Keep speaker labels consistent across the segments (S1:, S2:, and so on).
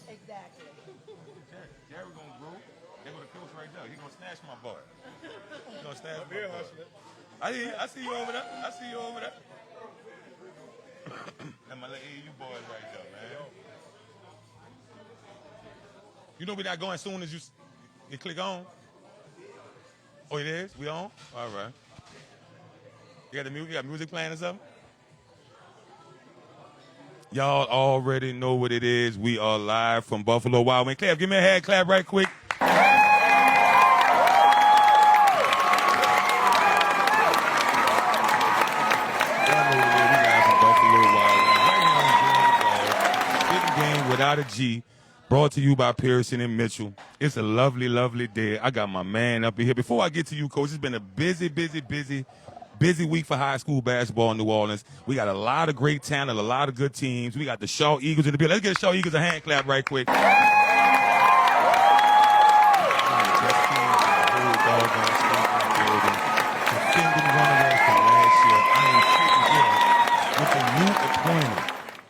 S1: Exactly.
S2: Jerry gonna grow. They go to coach right there. He gonna snatch my boy. He gonna snatch my boy. I see you over there. I see you over there. And my little AU boys right there, man. You know we not going as soon as you click on. Oh, it is? We on? All right. You got the music? You got music playing or something? Y'all already know what it is. We are live from Buffalo Wild Wings. Clap, give me a hand clap right quick. Without a G, brought to you by Pearson and Mitchell. It's a lovely, lovely day. I got my man up in here. Before I get to you, Coach, it's been a busy week for high school basketball in New Orleans. We got a lot of great talent, a lot of good teams. We got the Shaw Eagles in the building. Let's get the Shaw Eagles a hand clap right quick.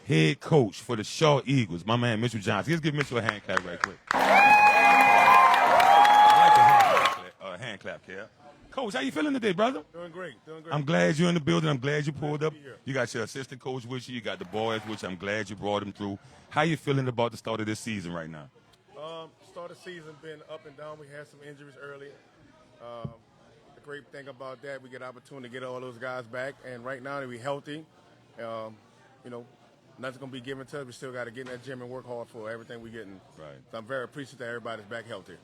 S2: Head coach for the Shaw Eagles, my man Mitchell Johnson. Let's give Mitchell a hand clap right quick. I like the hand clap, Cal. Coach, how you feeling today, brother?
S3: Doing great.
S2: I'm glad you're in the building. I'm glad you pulled up. You got your assistant coach with you. You got the boys, which I'm glad you brought them through. How you feeling about the start of this season right now?
S3: Start of the season been up and down. We had some injuries early. The great thing about that, we get an opportunity to get all those guys back. And right now, we're healthy. Nothing's going to be given to us. We still got to get in that gym and work hard for everything we're getting.
S2: Right.
S3: So I'm very appreciative that everybody's back healthy.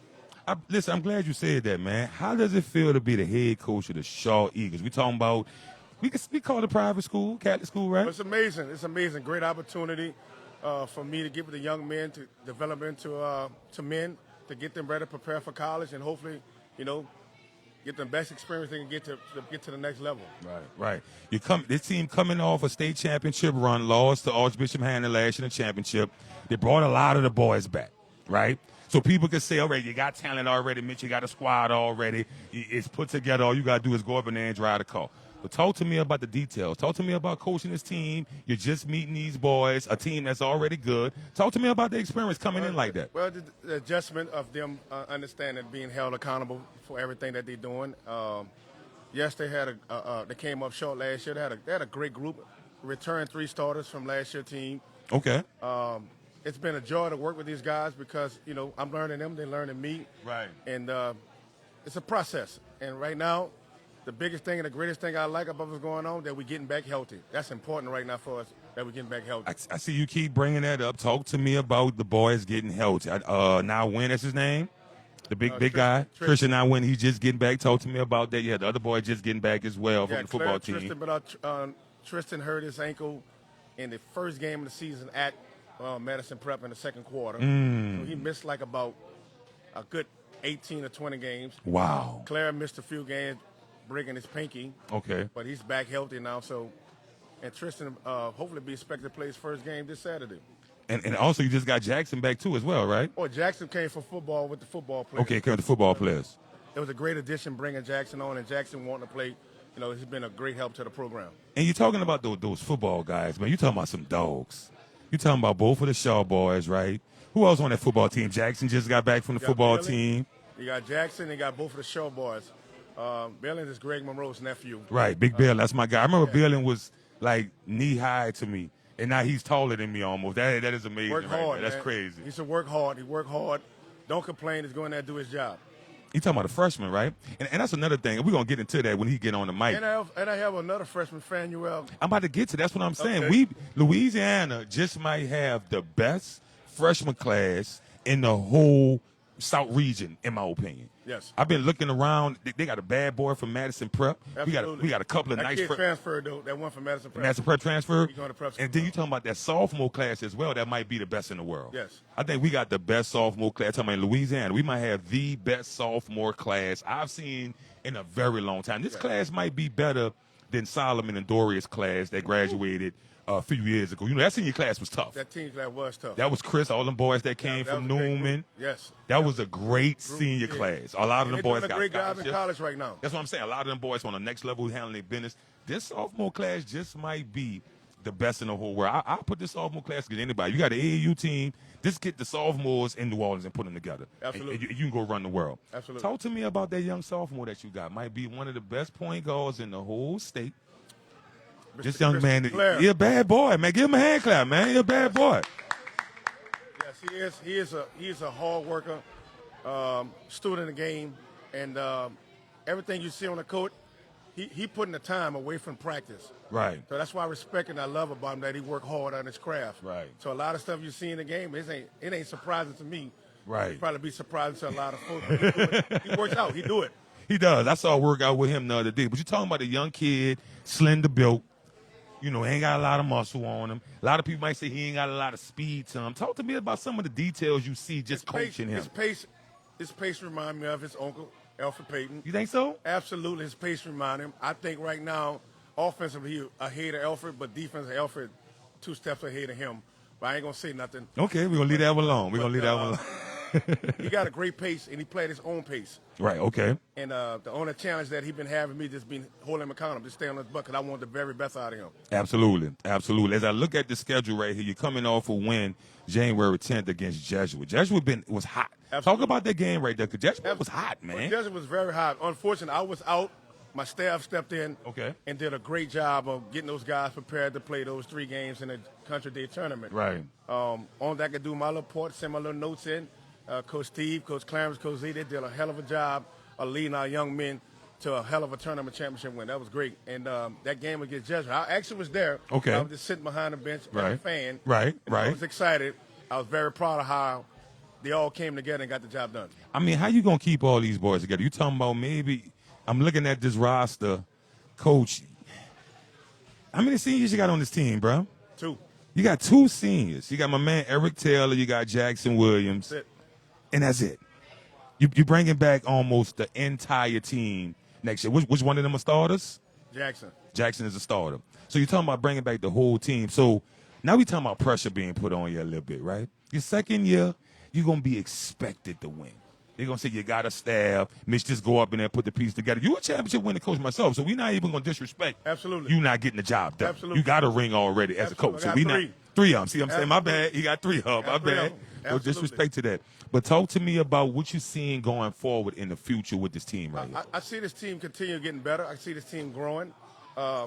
S2: Listen, I'm glad you said that, man. How does it feel to be the head coach of the Shaw Eagles? We talking about, we call it a private school, Catholic school, right?
S3: It's amazing. It's amazing. Great opportunity for me to give the young men to develop into to men, to get them ready to prepare for college and hopefully, get the best experience they can get to the next level.
S2: Right. This team coming off a state championship run, lost to Archbishop Hannon last year in the championship. They brought a lot of the boys back, right? So people can say, all right, you got talent already, Mitch, you got a squad already. It's put together. All you got to do is go up in there and drive the car. But talk to me about the details. Talk to me about coaching this team. You're just meeting these boys, a team that's already good. Talk to me about the experience coming in like that.
S3: Well, the adjustment of them understanding being held accountable for everything that they're doing. Yes, they had they came up short last year. They had a great group. Returned 3 starters from last year's team.
S2: Okay.
S3: It's been a joy to work with these guys because I'm learning them, they're learning me.
S2: Right.
S3: And it's a process. And right now, the biggest thing and the greatest thing I like about what's going on, that we're getting back healthy. That's important right now for us, that we're getting back healthy.
S2: I see you keep bringing that up. Talk to me about the boys getting healthy. Now Win, that's his name? The big guy? Christian Now Win, he's just getting back. Talk to me about that. Yeah, the other boy just getting back as well from the football team.
S3: Tristan hurt his ankle in the first game of the season at Madison Prep in the second quarter. So he missed about a good 18 or 20 games.
S2: Wow.
S3: Claire missed a few games, breaking his pinky.
S2: Okay.
S3: But he's back healthy now. And Tristan hopefully be expected to play his first game this Saturday.
S2: And also you just got Jackson back too as well, right?
S3: Oh, Jackson came for football with the football players.
S2: Okay, came with the football players.
S3: It was a great addition bringing Jackson on, and Jackson wanting to play. He's been a great help to the program.
S2: And you're talking about those football guys, man. You're talking about some dogs. You're talking about both of the Shaw boys, right? Who else on that football team? Jackson just got back from the football team.
S3: You got Jackson, you got both of the Shaw boys. Billings is Greg Monroe's nephew.
S2: Right, Big Bill, that's my guy. I remember Billings was like knee-high to me, and now he's taller than me almost. That is amazing.
S3: Work hard,
S2: That's
S3: man.
S2: crazy.
S3: He should work hard. He work hard. Don't complain. He's going there to do his job.
S2: You talking about the freshman, right? And that's another thing. We're going to get into that when he get on the mic.
S3: And I have another freshman, Fanuel.
S2: I'm about to get to that's what I'm saying.
S3: Okay.
S2: Louisiana just might have the best freshman class in the whole South region, in my opinion.
S3: Yes.
S2: I've been looking around. They got a bad boy from Madison Prep.
S3: Absolutely.
S2: We got a couple of
S3: that
S2: nice
S3: kid transferred, though. That one from Madison Prep.
S2: Madison Prep transfer.
S3: He's going to prep school.
S2: And then you talking about that sophomore class as well. That might be the best in the world.
S3: Yes.
S2: I think we got the best sophomore class. I'm talking about Louisiana. We might have the best sophomore class I've seen in a very long time. This class might be better than Solomon and Doria's class that graduated a few years ago. That senior class was tough.
S3: That team class was tough.
S2: That was Chris, all them boys that came from Newman.
S3: Yes.
S2: That was a great senior class. A lot of them boys
S3: got a great job in college right now.
S2: That's what I'm saying. A lot of them boys on the next level handling their business. This sophomore class just might be the best in the whole world. I put this sophomore class against anybody. You got the AAU team. Just get the sophomores in New Orleans and put them together.
S3: Absolutely.
S2: And you can go run the world.
S3: Absolutely.
S2: Talk to me about that young sophomore that you got. Might be one of the best point guards in the whole state. This young man, he's a bad boy, man. Give him a hand clap, man. He's a bad boy.
S3: Yes, he is. He is a hard worker, student of the game, and everything you see on the court, he putting the time away from practice.
S2: Right.
S3: So that's why I respect and I love about him that he work hard on his craft.
S2: Right.
S3: So a lot of stuff you see in the game, it ain't surprising to me.
S2: Right.
S3: It'd probably be surprising to a lot of folks. He works out. He do it.
S2: He does. I saw a workout with him the other day. But you're talking about a young kid, slender built. You know, ain't got a lot of muscle on him. A lot of people might say he ain't got a lot of speed to him. Talk to me about some of the details you see just coaching him.
S3: His pace remind me of his uncle, Alfred Payton.
S2: You think so?
S3: Absolutely, his pace remind him. I think right now, offensively, he ahead of Alfred, but defensively, Alfred 2 steps ahead of him. But I ain't going to say nothing.
S2: Okay, we're going to leave that one alone. We're going to leave that one alone.
S3: He got a great pace, and he played his own pace.
S2: Right, okay.
S3: And the only challenge that he been having me just been holding him accountable, just stay on his butt, because I want the very best out of him.
S2: Absolutely, absolutely. As I look at the schedule right here, you're coming off a win January 10th against Jesuit. Jesuit was hot.
S3: Absolutely.
S2: Talk about that game right there, because Jesuit was hot, man.
S3: Jesuit was very hot. Unfortunately, I was out. My staff stepped in and did a great job of getting those guys prepared to play those 3 games in the Country Day tournament.
S2: Right.
S3: On that, I could do my little part, send my little notes in. Coach Steve, Coach Clarence, Coach Z, they did a hell of a job of leading our young men to a hell of a tournament championship win. That was great. And that game against Jesuit, I actually was there.
S2: Okay.
S3: I was just sitting behind the bench as a fan.
S2: Right.
S3: I was excited. I was very proud of how they all came together and got the job done.
S2: I mean, how you going to keep all these boys together? You talking about maybe – I'm looking at this roster, Coach. How many seniors you got on this team, bro?
S3: 2.
S2: You got 2 seniors. You got my man Eric Taylor. You got Jackson Williams.
S3: That's it.
S2: And that's it. You're bringing back almost the entire team next year. Which one of them are starters?
S3: Jackson.
S2: Jackson is a starter. So you're talking about bringing back the whole team. So now we're talking about pressure being put on you a little bit, right? Your second year, you're going to be expected to win. They're going to say you got a staff. Mitch, just go up in there and put the piece together. You're a championship winning coach myself, so we're not even going to disrespect you not getting the job done.
S3: Absolutely.
S2: You got a ring already as a coach. So we not 3 of them. See what I'm saying? My bad. He got 3 of them. My bad. No disrespect to that. But talk to me about what you're seeing going forward in the future with this team right here.
S3: I see this team continue getting better. I see this team growing. I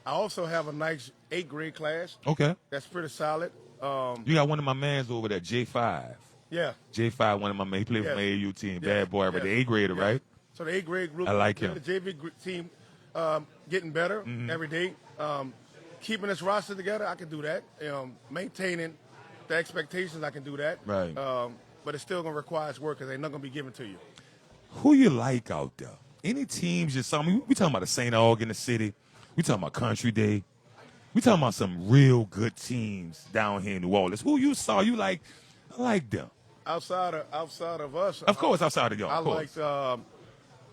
S3: also have a nice 8th grade class.
S2: Okay.
S3: That's pretty solid.
S2: You got one of my mans over there, J5.
S3: Yeah.
S2: J5, one of my men. He played for my AAU team. Bad boy, but the 8th grader, right?
S3: So the 8th grade group.
S2: I like him.
S3: The JV team getting better every day. Keeping this roster together, I can do that. Maintaining the expectations, I can do that.
S2: Right.
S3: But it's still going to require work because they're not going to be given to you.
S2: Who you like out there? Any teams you saw? I mean, we talking about the St. Aug in the city. We talking about Country Day. We talking about some real good teams down here in New Orleans. Who you saw? You like? I like them.
S3: Outside of us.
S2: Of course, outside of y'all.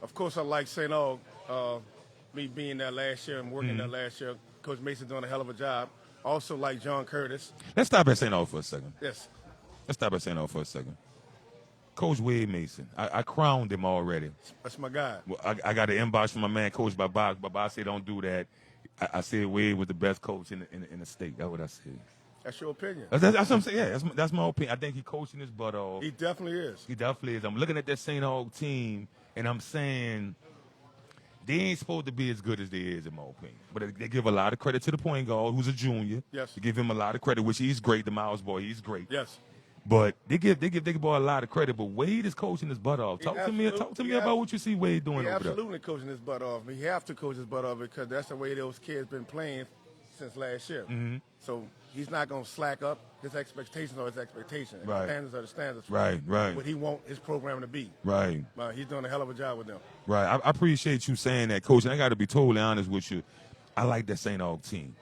S3: Of course, I like St. Aug. Me being there last year and working there last year. Coach Mason doing a hell of a job. Also like John Curtis.
S2: Let's stop at St. Aug for a second.
S3: Yes.
S2: Let's stop at St. Aug for a second. Coach Wade Mason. I crowned him already.
S3: That's my guy.
S2: Well, I got an inbox from my man, Coach Baba. Baba said, don't do that. I said Wade was the best coach in the state. That's what I said.
S3: That's your opinion.
S2: That's what I'm saying. Yeah, that's my opinion. I think he's coaching his butt off.
S3: He definitely is.
S2: He definitely is. I'm looking at that St. Aug team, and I'm saying they ain't supposed to be as good as they is, in my opinion. But they give a lot of credit to the point guard, who's a junior.
S3: Yes.
S2: They give him a lot of credit, which he's great. The Miles boy, he's great.
S3: Yes.
S2: But they give their boy a lot of credit. But Wade is coaching his butt off. Talk to me about what you see Wade doing over there.
S3: Absolutely coaching his butt off. He have to coach his butt off because that's the way those kids been playing since last year.
S2: Mm-hmm.
S3: So he's not going to slack up. His expectations are his expectations.
S2: Right.
S3: Standards are the standards.
S2: Right.
S3: What he want his program to be.
S2: Right.
S3: He's doing a hell of a job with them.
S2: Right. I appreciate you saying that, Coach. And I got to be totally honest with you. I like that St. Aug team.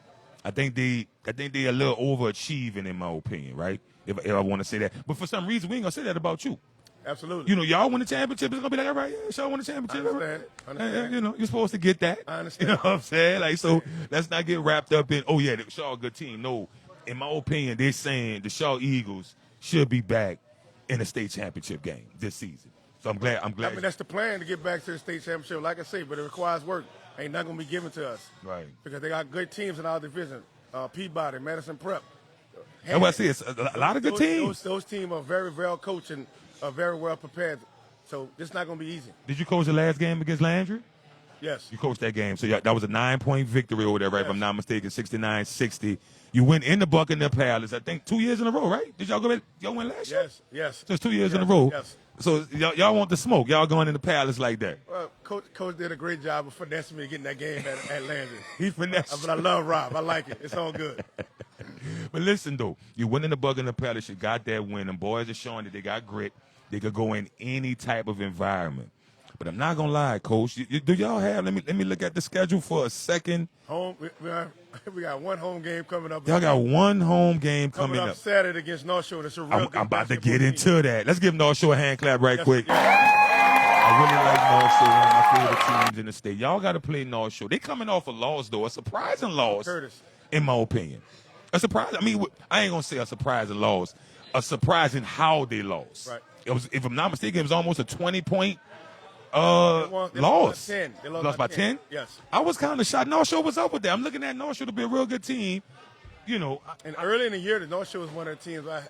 S2: I think they a little overachieving in my opinion. Right. If I want to say that, but for some reason we ain't gonna say that about you.
S3: Absolutely.
S2: You know, y'all win the championship. It's gonna be like, all right, yeah, y'all win the championship.
S3: I understand.
S2: You know, you're supposed to get that.
S3: I understand.
S2: You know what I'm saying? Like, so let's not get wrapped up in, oh yeah, the Shaw a good team. No, in my opinion, they're saying the Shaw Eagles should be back in the state championship game this season. So I'm glad.
S3: I mean, that's the plan to get back to the state championship. Like I say, but it requires work. ain't not going to be given to us.
S2: Right.
S3: Because they got good teams in our division. Peabody, Madison Prep.
S2: That's what I see. It's a lot of good teams.
S3: Those teams are very well coached and are very well prepared. So it's not going to be easy.
S2: Did you coach the last game against Landry?
S3: Yes.
S2: You coached that game. So that was a 9-point victory over there, right?
S3: Yes.
S2: If I'm not mistaken, 69-60. You went in the Buccaneer Palace, I think, 2 years in a row, right? Did y'all win last year?
S3: Yes.
S2: So it's 2 years in a row.
S3: Yes.
S2: So y'all want the smoke. Y'all going in the Palace like that.
S3: Well, Coach did a great job of finessing me getting that game at Landry.
S2: He finessed.
S3: But I love Rob. I like it. It's all good.
S2: But listen, though. You went in the Buccaneer Palace. You got that win. And boys are showing that they got grit. They could go in any type of environment. But I'm not gonna lie, Coach. Do y'all have? Let me look at the schedule for a second.
S3: Home. We got one home game coming up.
S2: Y'all got one home game coming up
S3: Saturday against North Shore. That's a real
S2: I'm about to
S3: basketball
S2: get
S3: team.
S2: into that. Let's give North Shore a hand clap right quick.
S3: Yes.
S2: I really like North Shore, one of my favorite teams in the state. Y'all got to play North Shore. They coming off a loss, though, a surprising loss,
S3: Curtis.
S2: in my opinion. A surprise. I mean, I ain't gonna say a surprising loss. A surprising how they lost.
S3: Right.
S2: It was, if I'm not mistaken, it was almost a 20-point
S3: They
S2: loss.
S3: lost by 10. They
S2: Lost by 10?
S3: Yes.
S2: I was kind of shocked. North Shore was up with that. I'm looking at North Shore to be a real good team. You know,
S3: And early in the year, the North Shore was one of the teams I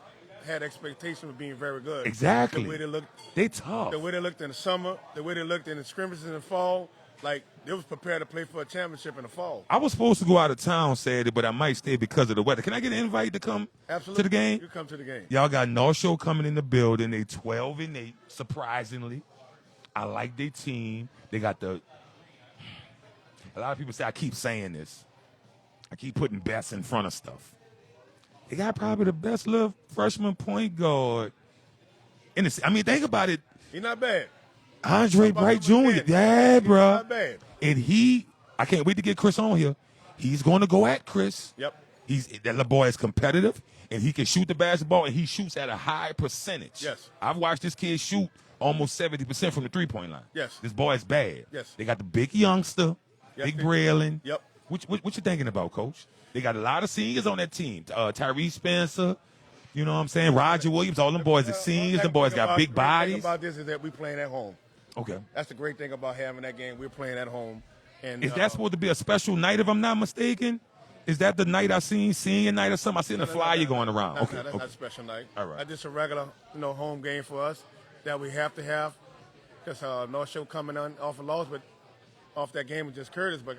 S3: had expectations of being very good.
S2: Exactly.
S3: The way they looked.
S2: They tough.
S3: The way they looked in the summer. The way they looked in the scrimmages in the fall. Like, they was prepared to play for a championship in the fall.
S2: I was supposed to go out of town Saturday, but I might stay because of the weather. Can I get an invite to come
S3: Absolutely.
S2: to the game?
S3: You come to the game.
S2: Y'all got North Shore coming in the building. They 12-8, surprisingly. I like their team. They got a lot of people say I keep saying this. I keep putting best in front of stuff. They got probably the best little freshman point guard. I mean, think about it.
S3: He's not bad.
S2: Andre Bright Jr. Yeah,
S3: He's
S2: bro.
S3: not bad.
S2: And I can't wait to get Chris on here. He's going to go at Chris.
S3: Yep.
S2: That little boy is competitive, and he can shoot the basketball, and he shoots at a high percentage.
S3: Yes.
S2: I've watched this kid shoot almost 70% from the three-point line.
S3: Yes.
S2: This boy is bad.
S3: Yes.
S2: They got the big youngster,
S3: Yes,
S2: Big
S3: they-
S2: Braylon.
S3: Yep.
S2: What you thinking about, Coach? They got a lot of seniors on that team. Tyrese Spencer, you know what I'm saying? Roger Williams, all them boys are seniors. Them boys got big
S3: The
S2: bodies.
S3: thing about this is that we playing at home.
S2: Okay.
S3: That's the great thing about having that game. We're playing at home. And
S2: Is that supposed to be a special night, if I'm not mistaken? Is that the night I seen, senior night or something? I seen the flyer going around.
S3: No,
S2: Okay.
S3: that's
S2: okay.
S3: not a special night.
S2: All right.
S3: That's just a regular, home game for us that we have to have. Because North Shore coming on off a loss, but off that game with just Curtis, but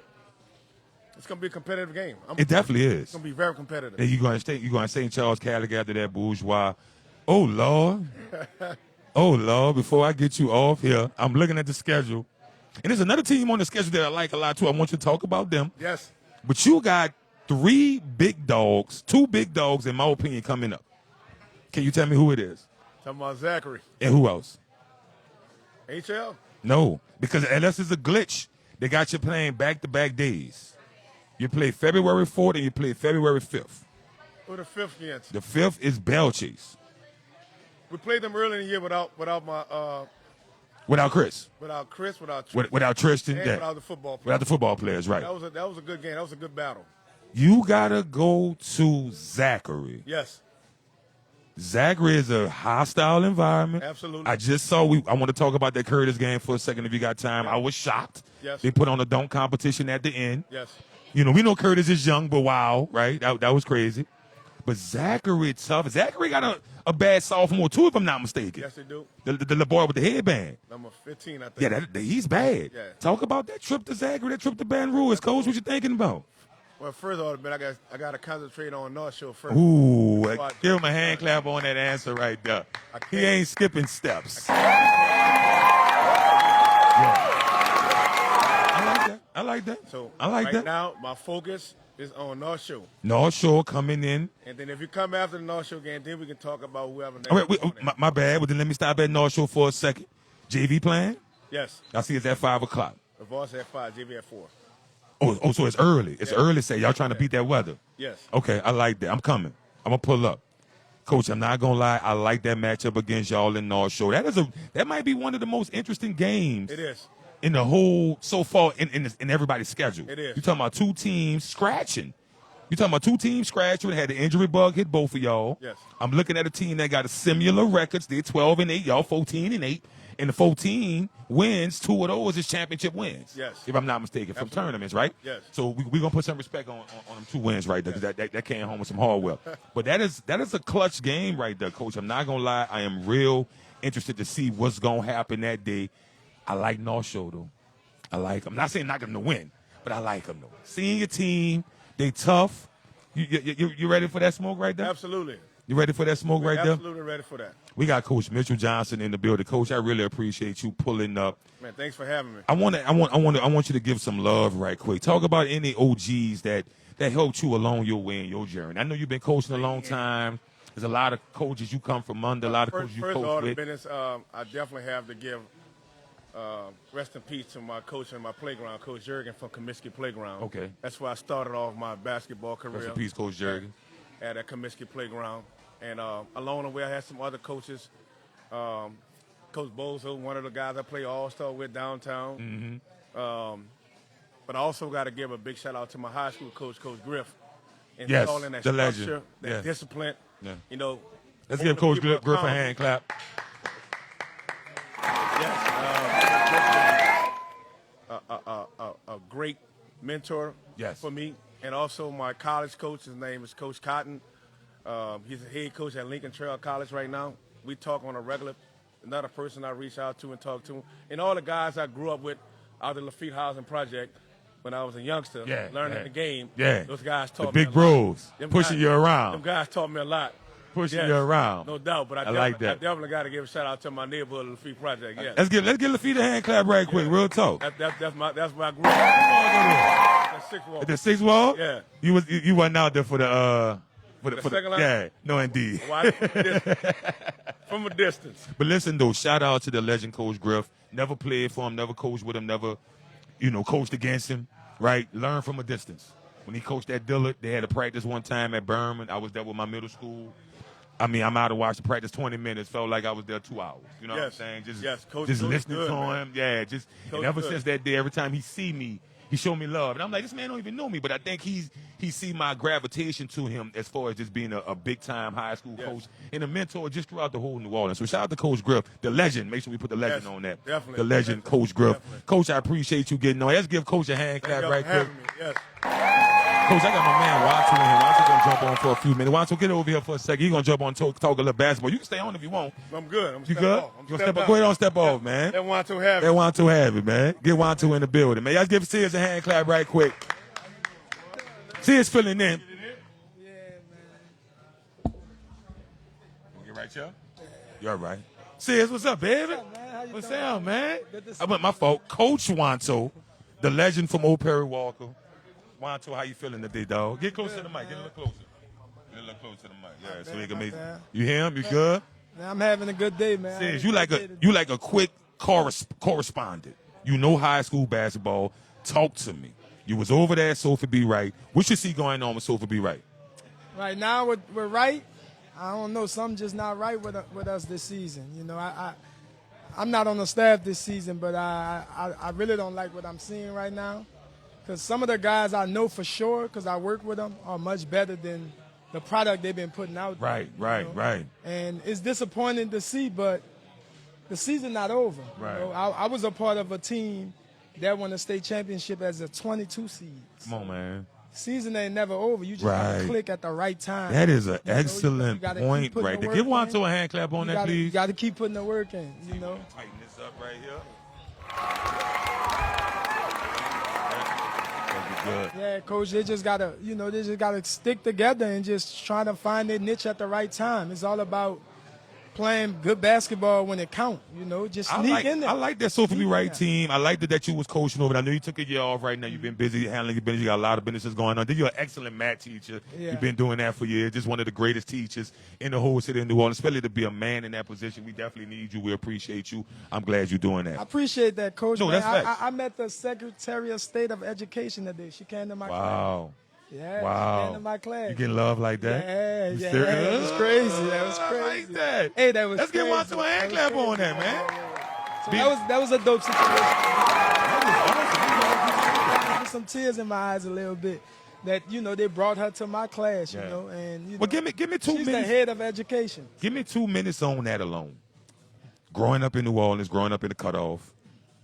S3: it's going to be a competitive game.
S2: It definitely is.
S3: It's going to be very competitive.
S2: And you going to St. Charles Catholic after that bourgeois. Oh, Lord. Oh, Lord, before I get you off here, I'm looking at the schedule. And there's another team on the schedule that I like a lot, too. I want you to talk about them.
S3: Yes.
S2: But you got two big dogs, in my opinion, coming up. Can you tell me who it is?
S3: Talking about Zachary.
S2: And who else?
S3: HL?
S2: No, because unless it's a glitch, they got you playing back-to-back days. You play February 4th and you play February 5th.
S3: Who the fifth against?
S2: The 5th is Belchase.
S3: We played them early in the year without
S2: Chris.
S3: without Chris,
S2: Without Tristan.
S3: and
S2: Yeah.
S3: without the football players.
S2: Without the football players, right.
S3: That was a good game. That was a good battle.
S2: You got to go to Zachary.
S3: Yes.
S2: Zachary is a hostile environment.
S3: Absolutely.
S2: I just saw, I want to talk about that Curtis game for a second if you got time. I was shocked.
S3: Yes.
S2: They put on a dunk competition at the end.
S3: Yes.
S2: You know, we know Curtis is young, but wow, right? That was crazy. But Zachary tough. Zachary got a bad sophomore, too, if I'm not mistaken.
S3: Yes, they do.
S2: The boy with the headband.
S3: Number 15, I think.
S2: Yeah, he's bad.
S3: Yeah.
S2: Talk about that trip to Zachary, that trip to Baton Rouge. Coach, what you thinking about?
S3: Well, first of all, I got to concentrate on North Shore first.
S2: Ooh,
S3: Before I-
S2: give him a hand clap on that answer right there. He ain't skipping steps. Yeah. I like that.
S3: So
S2: I like
S3: right
S2: that.
S3: now, my focus is on North Shore.
S2: North Shore coming in.
S3: And then if you come after the North Shore game, then we can talk about whoever next.
S2: All right, my bad. Well, then let me stop at North Shore for a second. JV playing?
S3: Yes.
S2: I see it's at 5 o'clock.
S3: The Voss at 5, JV at 4.
S2: Oh, so it's early. It's early, say. Y'all trying to beat that weather.
S3: Yes.
S2: Okay, I like that. I'm coming. I'm going to pull up. Coach, I'm not going to lie. I like that matchup against y'all in North Shore. That might be one of the most interesting games.
S3: It is.
S2: In the whole, so far, in everybody's schedule.
S3: It is.
S2: You're talking about two teams scratching. You're talking about two teams scratching. Had the injury bug hit both of y'all.
S3: Yes.
S2: I'm looking at a team that got a similar records. They're 12-8. Y'all 14-8. And the 14 wins, 2 of those is championship wins.
S3: Yes.
S2: If I'm not mistaken, from tournaments, right?
S3: Yes.
S2: So we're going to put some respect on them 2 wins right there, because that came home with some hard work. But that is a clutch game right there, Coach. I'm not going to lie. I am real interested to see what's going to happen that day. I like North Shore, though. I'm not saying not going to win, but I like them, though. Seeing your team, they tough. You ready for that smoke right there?
S3: Absolutely.
S2: You ready for that smoke right there?
S3: Absolutely ready for that.
S2: We got Coach Mitchell Johnson in the building. Coach, I really appreciate you pulling up.
S3: Man, thanks for having me.
S2: I want you to give some love right quick. Talk about any OGs that helped you along your way in your journey. I know you've been coaching a long time. There's a lot of coaches you come from under, a lot of coaches you
S3: First
S2: coach
S3: order
S2: with.
S3: of business, I definitely have to give rest in peace to my coach in my playground, Coach Jurgen from Comiskey Playground.
S2: Okay.
S3: That's where I started off my basketball career.
S2: Rest in peace, Coach Jurgen.
S3: At a Comiskey Playground. And along the way, I had some other coaches. Coach Bozo, one of the guys I play All-Star with downtown.
S2: Mm-hmm.
S3: But I also got to give a big shout out to my high school coach, Coach Griff. And
S2: Yes,
S3: installing that
S2: the
S3: structure,
S2: legend.
S3: that
S2: Yeah.
S3: discipline.
S2: Yeah.
S3: You know.
S2: Let's
S3: holding
S2: give Coach
S3: people
S2: Griff a
S3: accountable.
S2: hand clap.
S3: Yes. A great mentor
S2: Yes.
S3: for me. And also my college coach, his name is Coach Cotton. He's a head coach at Lincoln Trail College right now. We talk on a regular. Another person I reach out to and talk to. And all the guys I grew up with out of the Lafitte Housing Project when I was a youngster, learning the game.
S2: Yeah.
S3: Those guys
S2: The
S3: taught me a
S2: big
S3: lot.
S2: bros
S3: Them
S2: pushing
S3: guys-
S2: you
S3: Them
S2: around.
S3: guys taught me a lot.
S2: Pushing
S3: Yes,
S2: you around.
S3: no doubt. But I
S2: like that.
S3: definitely got to give a shout out to my neighborhood Lafitte Project. Yeah.
S2: Let's give Lafitte a hand clap right quick, real talk.
S3: That's where I grew up. That's sixth wall.
S2: At the 6th wall?
S3: Yeah.
S2: You wasn't out there for the
S3: second line?
S2: Yeah, no indeed.
S3: From a distance.
S2: But listen though, shout out to the legend Coach Griff. Never played for him, never coached with him, never, coached against him. Right? Learn from a distance. When he coached at Dillard, they had a practice one time at Berman. I was there with my middle school. I mean, I'm out to watch the practice 20 minutes. Felt like I was there 2 hours. You know what I'm saying?
S3: Coach,
S2: just
S3: Coach
S2: listening
S3: good,
S2: to
S3: man.
S2: him. Yeah, and ever since that day, every time he see me, he showed me love. And I'm like, this man don't even know me, but I think he see my gravitation to him as far as just being a big-time high school coach and a mentor just throughout the whole New Orleans. So shout out to Coach Griff, the legend. Make sure we put the legend on that.
S3: Definitely.
S2: The legend, Coach Griff.
S3: Definitely.
S2: Coach, I appreciate you getting on. Let's give Coach a hand clap right quick.
S3: Yes.
S2: Coach, I got my man Watson in here. Watson going to jump on for a few minutes. Watson, get over here for a second. He's going to jump on talk a little basketball. You can stay on if you want.
S3: I'm good.
S2: You good? You gonna step off? Go ahead on, step off, man.
S3: They want to have it.
S2: They want to have it, man. Get Wantu in the building, man. Y'all give Sears a hand clap right quick. Sears filling in.
S1: Yeah, man.
S2: You right, y'all? You all right? Sears, what's up, baby?
S1: What's up, man? How you
S2: What's
S1: doing?
S2: up, man?
S1: Good to see
S2: I went my fault. Coach Wantu, the legend from Old Perry Walker. Wantu, how you feeling today, dog? Get close to the mic. Get a little closer. Get a little closer to the mic. Yeah, so we can make. You hear him? You good?
S1: Man, I'm having a good day, man.
S2: Sears, you like a quick correspondent. You know high school basketball. Talk to me. You was over there at Sophie B. Wright. What you see going on with Sophie B. Wright?
S1: Right now, we're right. I don't know. Something just not right with us this season. You know, I'm not on the staff this season, but I really don't like what I'm seeing right now. Because some of the guys I know for sure, because I work with them, are much better than the product they've been putting out there.
S2: Right.
S1: And it's disappointing to see, but the season not over.
S2: Right.
S1: You know, I was a part of a team that won the state championship as a 22 seed.
S2: Come on, man.
S1: Season ain't never over. You just got to
S2: Right.
S1: click at the right time.
S2: That is an
S1: You know, you
S2: excellent
S1: gotta keep
S2: point
S1: putting
S2: right
S1: the
S2: there. Give
S1: work in.
S2: Wantu a hand clap on that,
S1: You
S2: please.
S1: got to keep putting the work in, you know.
S2: Tighten this up right here. Good.
S1: Yeah, coach, they just gotta stick together and just try to find their niche at the right time. It's all about playing good basketball when it counts, you know, just sneak in there.
S2: I like that Sophie B.
S1: Sneak in
S2: Wright
S1: there.
S2: team. I like that you was coaching over it. I know you took a year off right now. You've been busy handling your business. You got a lot of businesses going on. Then you're an excellent math teacher.
S1: Yeah.
S2: You've been doing that for years. Just one of the greatest teachers in the whole city of New Orleans, especially to be a man in that position. We definitely need you. We appreciate you. I'm glad you're doing
S1: I
S2: that.
S1: appreciate that, coach.
S2: No,
S1: man.
S2: that's facts.
S1: I met the Secretary of State of Education today. She came to my class.
S2: Wow.
S1: Yeah,
S2: Wow.
S1: she came to my class.
S2: You getting love like that?
S1: Yeah,
S2: You
S1: yeah,
S2: serious?
S1: that was crazy. That was
S2: I
S1: crazy.
S2: like that.
S1: Hey, that was
S2: Let's
S1: crazy.
S2: get Wantu a hand
S1: That was
S2: clap on
S1: crazy.
S2: that, man.
S1: So
S2: Be-
S1: that was a dope situation.
S2: That was awesome.
S1: There's some tears in my eyes a little bit. That they brought her to my class,
S2: Yeah.
S1: and
S2: Well, give me 2
S1: she's the
S2: minutes.
S1: head of education.
S2: Give me 2 minutes on that alone. growing up in New Orleans, growing up in the cutoff,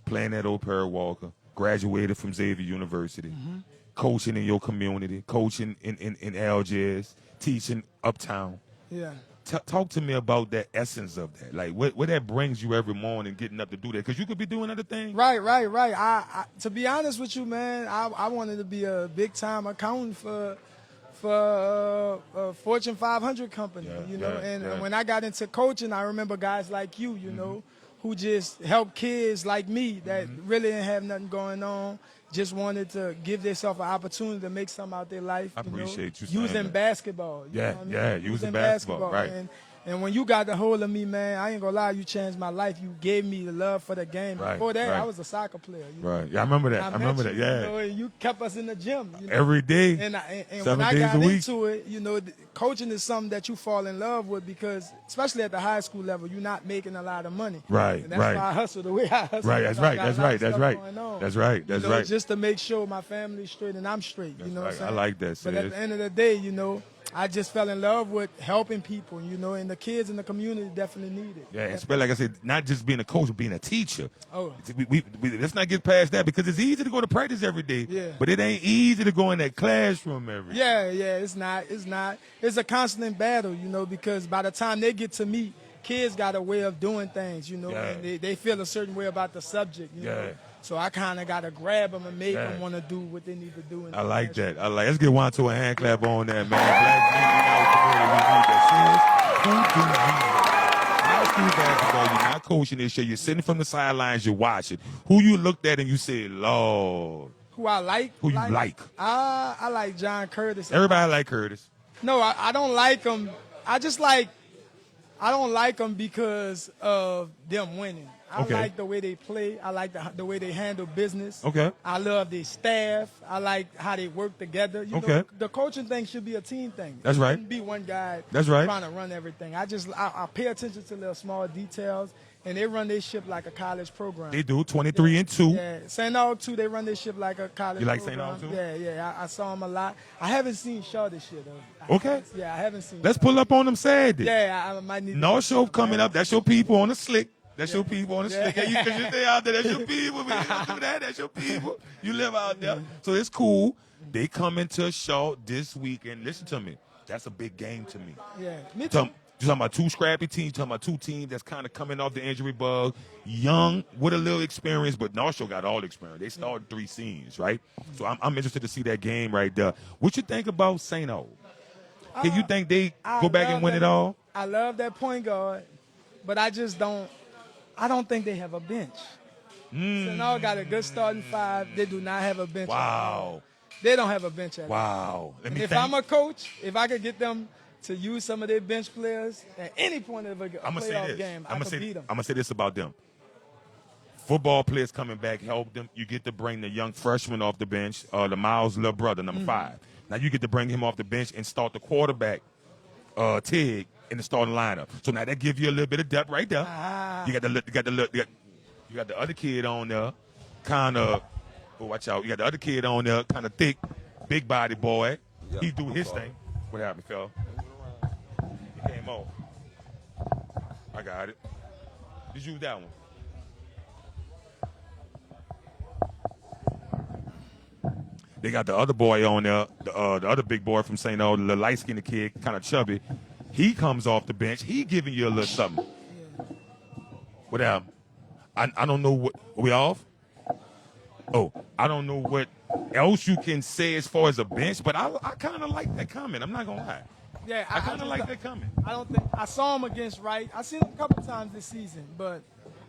S2: playing at Old Perry Walker, graduated from Xavier University, coaching in your community, coaching in Algiers, teaching uptown.
S1: Yeah.
S2: Talk to me about that essence of that. Like, what that brings you every morning getting up to do that? Because you could be doing other things.
S1: Right. I to be honest with you, man, I wanted to be a big-time accountant for a Fortune 500 company, you know. And when I got into coaching, I remember guys like you know, who just helped kids like me that really didn't have nothing going on, just wanted to give themselves an opportunity to make something out their life.
S2: I appreciate you saying
S1: using
S2: that.
S1: basketball. You know what I mean?
S2: Using basketball, right.
S1: And when you got the hold of me, man, I ain't gonna lie, you changed my life. You gave me the love for the game.
S2: Right,
S1: Before that,
S2: right.
S1: I was a soccer player. You know?
S2: Right. Yeah, I remember that. I remember that. Yeah.
S1: You know, and you kept us in the gym. You know?
S2: Every day.
S1: And
S2: 7
S1: when I
S2: days
S1: got
S2: a week.
S1: into it, you know, coaching is something that you fall in love with because, especially at the high school level, you're not making a lot of money.
S2: Right.
S1: And that's
S2: right.
S1: why I hustle the way I hustle.
S2: Right. That's right. That's right. That's right. That's right. That's right.
S1: Just to make sure my family's straight and I'm straight. You know what I'm saying?
S2: I like that.
S1: But at the end of the day, you know, I just fell in love with helping people, you know, and the kids in the community definitely need it.
S2: Yeah, especially like I said, not just being a coach, but being a teacher.
S1: Oh.
S2: We let's not get past that because it's easy to go to practice every day, but it ain't easy to go in that classroom every day.
S1: Yeah, it's not. It's a constant battle, you know, because by the time they get to me, kids got a way of doing things, you know, and they feel a certain way about the subject, you know. So I kind of got to grab them and make them want to do what they need to do.
S2: I like that. Let's get one to a hand clap on that, man. Black men, we need that. High school basketball, you're not coaching this shit. You're sitting from the sidelines, you're watching. Who you looked at and you said, Lord.
S1: Who I like?
S2: Who you like?
S1: I like John Curtis.
S2: Everybody like Curtis.
S1: No, I don't like him. I don't like them because of them winning. I like the way they play. I like the way they handle business.
S2: Okay.
S1: I love their staff. I like how they work together. You know, the coaching thing should be a team thing.
S2: That's right.
S1: It shouldn't be one guy trying to run everything. I pay attention to little small details, and they run their ship like a college program.
S2: They do, 23-2.
S1: Yeah, St. Aug too, they run their ship like a college program.
S2: You like St. Aug too?
S1: Yeah, I saw them a lot. I haven't seen Shaw this year, though.
S2: Okay.
S1: I haven't seen
S2: Let's pull up on them Saturday.
S1: Yeah, I might need
S2: North Show coming up. That's your people on the slick. That's your people on the slick. Because you stay out there. That's your people. We don't do that. That's your people. You live out there. So it's cool. They come into Shaw this week. And listen to me. That's a big game to me.
S1: Yeah, me too.
S2: You're talking about two scrappy teams, talking about two teams that's kind of coming off the injury bug, young with a little experience, but North Shore got all the experience. They started 3 scenes, right? So I'm interested to see that game right there. What you think about St. O? Can you think they go back and win it all?
S1: I love that point guard, but I don't think they have a bench. St. O got a good starting 5. They do not have a bench.
S2: Wow.
S1: They don't have a bench at all.
S2: Wow.
S1: If I'm a coach, if I could get them to use some of their bench players at any point of a playoff game, I could beat them.
S2: I'm going to say this about them. Football players coming back help them. You get to bring the young freshman off the bench, the Miles' little brother, number 5. Now you get to bring him off the bench and start the quarterback, Tig, in the starting lineup. So now that gives you a little bit of depth right there. You got the other kid on there, kind of. Oh, watch out! You got the other kid on there, kind of thick, big body boy.
S4: Yep.
S2: He do his thing. What happened, fella? He came off. I got it. Did you use that one? They got the other boy on there, the other big boy from St. O, the light-skinned kid, kind of chubby. He comes off the bench. He giving you a little something. What happened? I don't know what. Are we off? Oh, I don't know what else you can say as far as a bench, but I kind of like that comment. I'm not going to lie.
S1: Yeah,
S2: I kind of like that comment.
S1: I don't think I saw him against Wright. I've seen him a couple times this season, but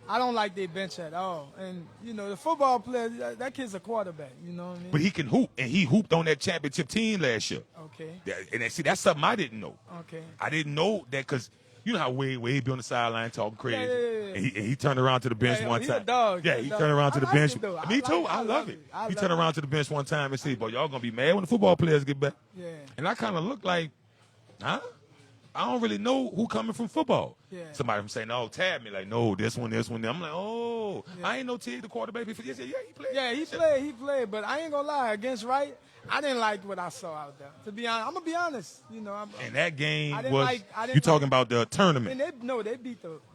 S1: I don't like their bench at all. And, you know, the football player, that kid's a quarterback, you know what I mean?
S2: But he can hoop, and he hooped on that championship team last year.
S1: Okay.
S2: And see, that's something I didn't know.
S1: Okay.
S2: I didn't know that because you know how Wade be on the sideline talking crazy.
S1: Yeah.
S2: And he turned around to the bench one
S1: he's
S2: time.
S1: a dog.
S2: Yeah, he turned around to the bench. Me too. I love it. He turned around to the bench one time and said, boy, y'all going to be mad when the football players get back.
S1: Yeah.
S2: And I kind of looked like, huh? I don't really know who coming from football.
S1: Yeah.
S2: Somebody from saying, no, tab me like, no, this one. I'm like, oh, I ain't no Tig the quarterback before. Yeah, he played.
S1: Yeah, he played. But I ain't gonna lie, against Wright, I didn't like what I saw out there. To be honest, I'm gonna be honest. You know,
S2: And that game
S1: I didn't
S2: was
S1: like- I didn't
S2: you talking
S1: like-
S2: about the tournament?
S1: and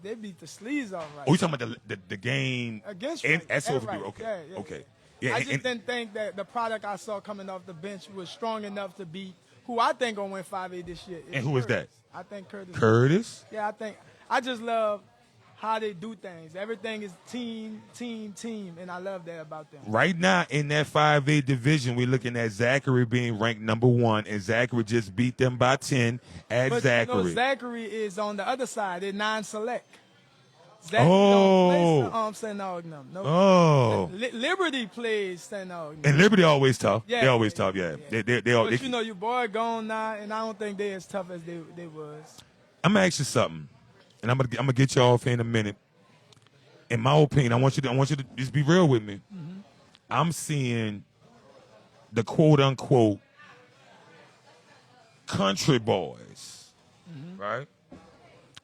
S1: they beat the sleeves off right.
S2: Oh, you talking about the game
S1: Against
S2: in,
S1: Wright.
S2: at Sophie
S1: Right.
S2: Brewer? Okay,
S1: Yeah, yeah.
S2: okay. Yeah,
S1: I
S2: and-
S1: just
S2: and-
S1: didn't think that the product I saw coming off the bench was strong enough to beat who I think gonna win 5A this year.
S2: And who is that?
S1: I think Curtis.
S2: Curtis.
S1: Yeah, I just love how they do things. Everything is team, and I love that about them.
S2: Right now in that 5A division, we're looking at Zachary being ranked number 1, and Zachary just beat them by 10 at
S1: But
S2: Zachary.
S1: you know, Zachary is on the other side. They're non-select. Zachary
S2: Oh.
S1: don't play St. Ogden. No.
S2: Oh,
S1: Liberty plays St. Ogden.
S2: and Liberty always tough.
S1: Yeah,
S2: they always
S1: yeah,
S2: tough. Yeah,
S1: yeah.
S2: they all.
S1: But you know, your boy gone now, and I don't think they're as tough as they was.
S2: I'm gonna ask you something, and I'm gonna get you off here in a minute. In my opinion, I want you to just be real with me.
S1: Mm-hmm.
S2: I'm seeing the quote unquote country boys,
S1: Mm-hmm.
S2: right?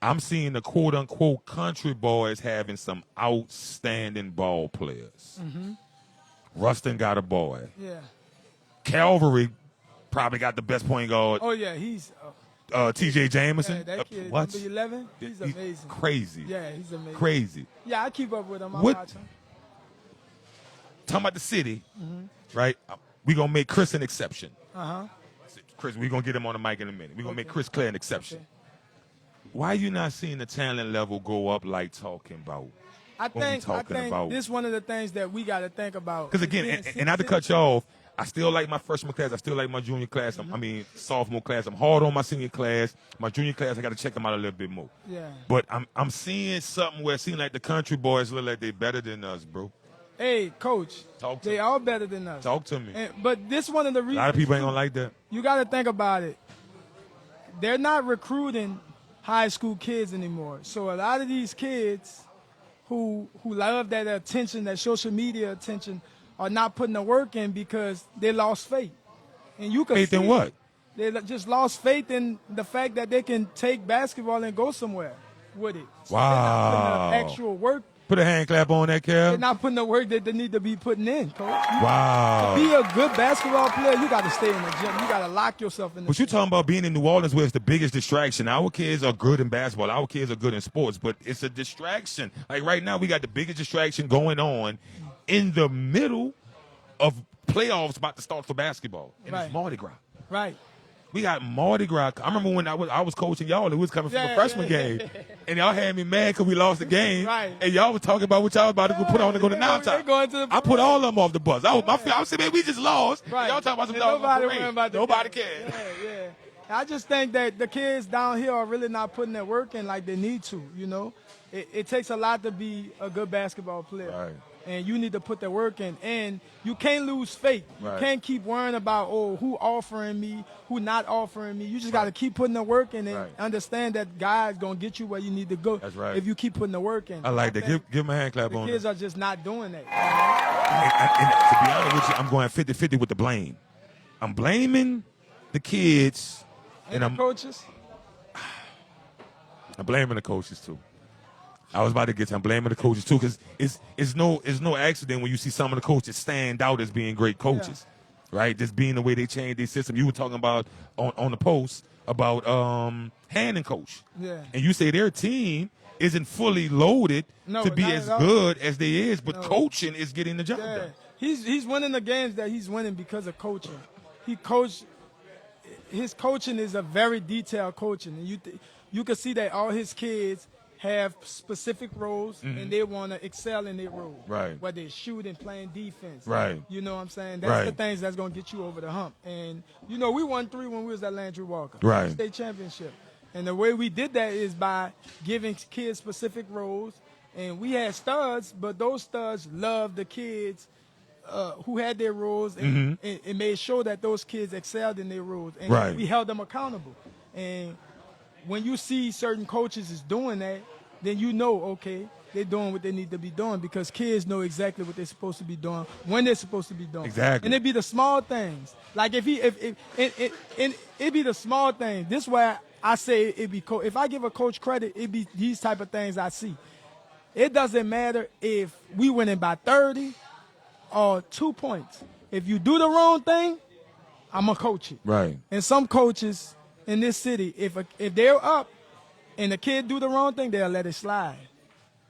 S2: I'm seeing the quote unquote country boys having some outstanding ball players.
S1: Mm-hmm.
S2: Rustin got a boy.
S1: Yeah.
S2: Calvary probably got the best point guard.
S1: Oh yeah, he's
S2: T.J. Jameson.
S1: yeah, that kid,
S2: what?
S1: number 11. He's amazing.
S2: Crazy.
S1: Yeah, he's amazing.
S2: Crazy.
S1: Yeah, I keep up with him. I
S2: What-
S1: watch him.
S2: Talking about the city,
S1: Mm-hmm.
S2: right? We gonna make Chris an exception.
S1: Uh-huh.
S2: Chris, we gonna get him on the mic in a minute. We gonna make
S1: Okay.
S2: Chris Clare an exception.
S1: Okay.
S2: Why you not seeing the talent level go up like talking about?
S1: I
S2: we
S1: think
S2: talking about?
S1: this one of the things that we got to think about.
S2: Because again, and not to cut you off, I still like my freshman class. I still like my junior class. I mean, sophomore class. I'm hard on my senior class. My junior class, I got to check them out a little bit more.
S1: Yeah.
S2: But I'm seeing something where it seems like the country boys look like they're better than us, bro.
S1: Hey, coach.
S2: Talk to
S1: They
S2: me.
S1: all better than us.
S2: Talk to me.
S1: But this one of the
S2: A
S1: reasons.
S2: lot of people ain't gonna like that.
S1: You got to think about it. They're not recruiting high school kids anymore. So a lot of these kids who love that attention, that social media attention, are not putting the work in because they lost faith. And you can
S2: Faith in
S1: see
S2: what?
S1: They just lost faith in the fact that they can take basketball and go somewhere with it. So
S2: Wow.
S1: They're not putting the actual work.
S2: Put a hand clap on that,
S1: They're
S2: Kev.
S1: not putting the work that they need to be putting in, coach.
S2: Wow.
S1: To be a good basketball player, you got to stay in the gym. You got to lock yourself in the
S2: But you're talking about being in New Orleans where it's the biggest distraction. Our kids are good in basketball. Our kids are good in sports, but it's a distraction. Like right now, we got the biggest distraction going on in the middle of playoffs about to start for basketball. And
S1: Right.
S2: it's Mardi Gras.
S1: Right.
S2: We got Mardi Gras. I remember when I was coaching y'all, it was coming from a
S1: Yeah,
S2: freshman
S1: yeah.
S2: game. And y'all had me mad because we lost the game.
S1: Right.
S2: And y'all was talking about what y'all was about to go put on to go to
S1: They
S2: Nowtown.
S1: going to the
S2: I put all of them off the bus. I was saying, man, we just lost.
S1: Right.
S2: Y'all talking about some
S1: And
S2: dogs on
S1: nobody
S2: parade.
S1: worrying about the
S2: Nobody
S1: game.
S2: cares.
S1: Yeah, yeah. I just think that the kids down here are really not putting their work in like they need to, you know. It takes a lot to be a good basketball player.
S2: Right.
S1: And you need to put the work in. And you can't lose faith.
S2: Right.
S1: You can't keep worrying about, who offering me, who not offering me. You just got to keep putting the work in and
S2: Right.
S1: understand that God's going to get you where you need to go.
S2: That's right.
S1: If you keep putting the work in.
S2: I like that.
S1: think
S2: Give him a hand clap
S1: the
S2: on
S1: kids
S2: that.
S1: are just not doing that.
S2: And to be honest with you, I'm going 50-50 with the blame. I'm blaming the kids,
S1: And
S2: and
S1: the coaches?
S2: I'm blaming the coaches too. I was about to get to I'm blaming the coaches too because it's no accident when you see some of the coaches stand out as being great coaches, right? Just being the way they changed their system. You were talking about on the post about Hannon coach,
S1: Yeah.
S2: and you say their team isn't fully loaded
S1: No,
S2: to be
S1: not
S2: as
S1: at all.
S2: good as they is, but
S1: No.
S2: coaching is getting the job
S1: Yeah,
S2: done.
S1: he's winning the games that he's winning because of coaching. His coaching is a very detailed coaching, and you can see that all his kids have specific roles, and they want to excel in their role.
S2: Mm-hmm. Right.
S1: Whether it's shooting, playing defense.
S2: Right.
S1: You know what I'm saying? That's
S2: Right.
S1: the things that's gonna get you over the hump. And we won 3 when we was at Landry Walker.
S2: Right.
S1: State championship. And the way we did that is by giving kids specific roles. And we had studs, but those studs loved the kids who had their roles and made sure that those kids excelled in their roles. And
S2: Right.
S1: we held them accountable. And when you see certain coaches is doing that, then you know, okay, they're doing what they need to be doing because kids know exactly what they're supposed to be doing when they're supposed to be doing.
S2: Exactly.
S1: And it be the small things. Like if it be the small things. This way I say it be if I give a coach credit, it be these type of things I see. It doesn't matter if we winning by 30 or 2 points. If you do the wrong thing, I'm going to coach it.
S2: Right.
S1: And some coaches in this city, if they're up and the kid do the wrong thing, they'll let it slide.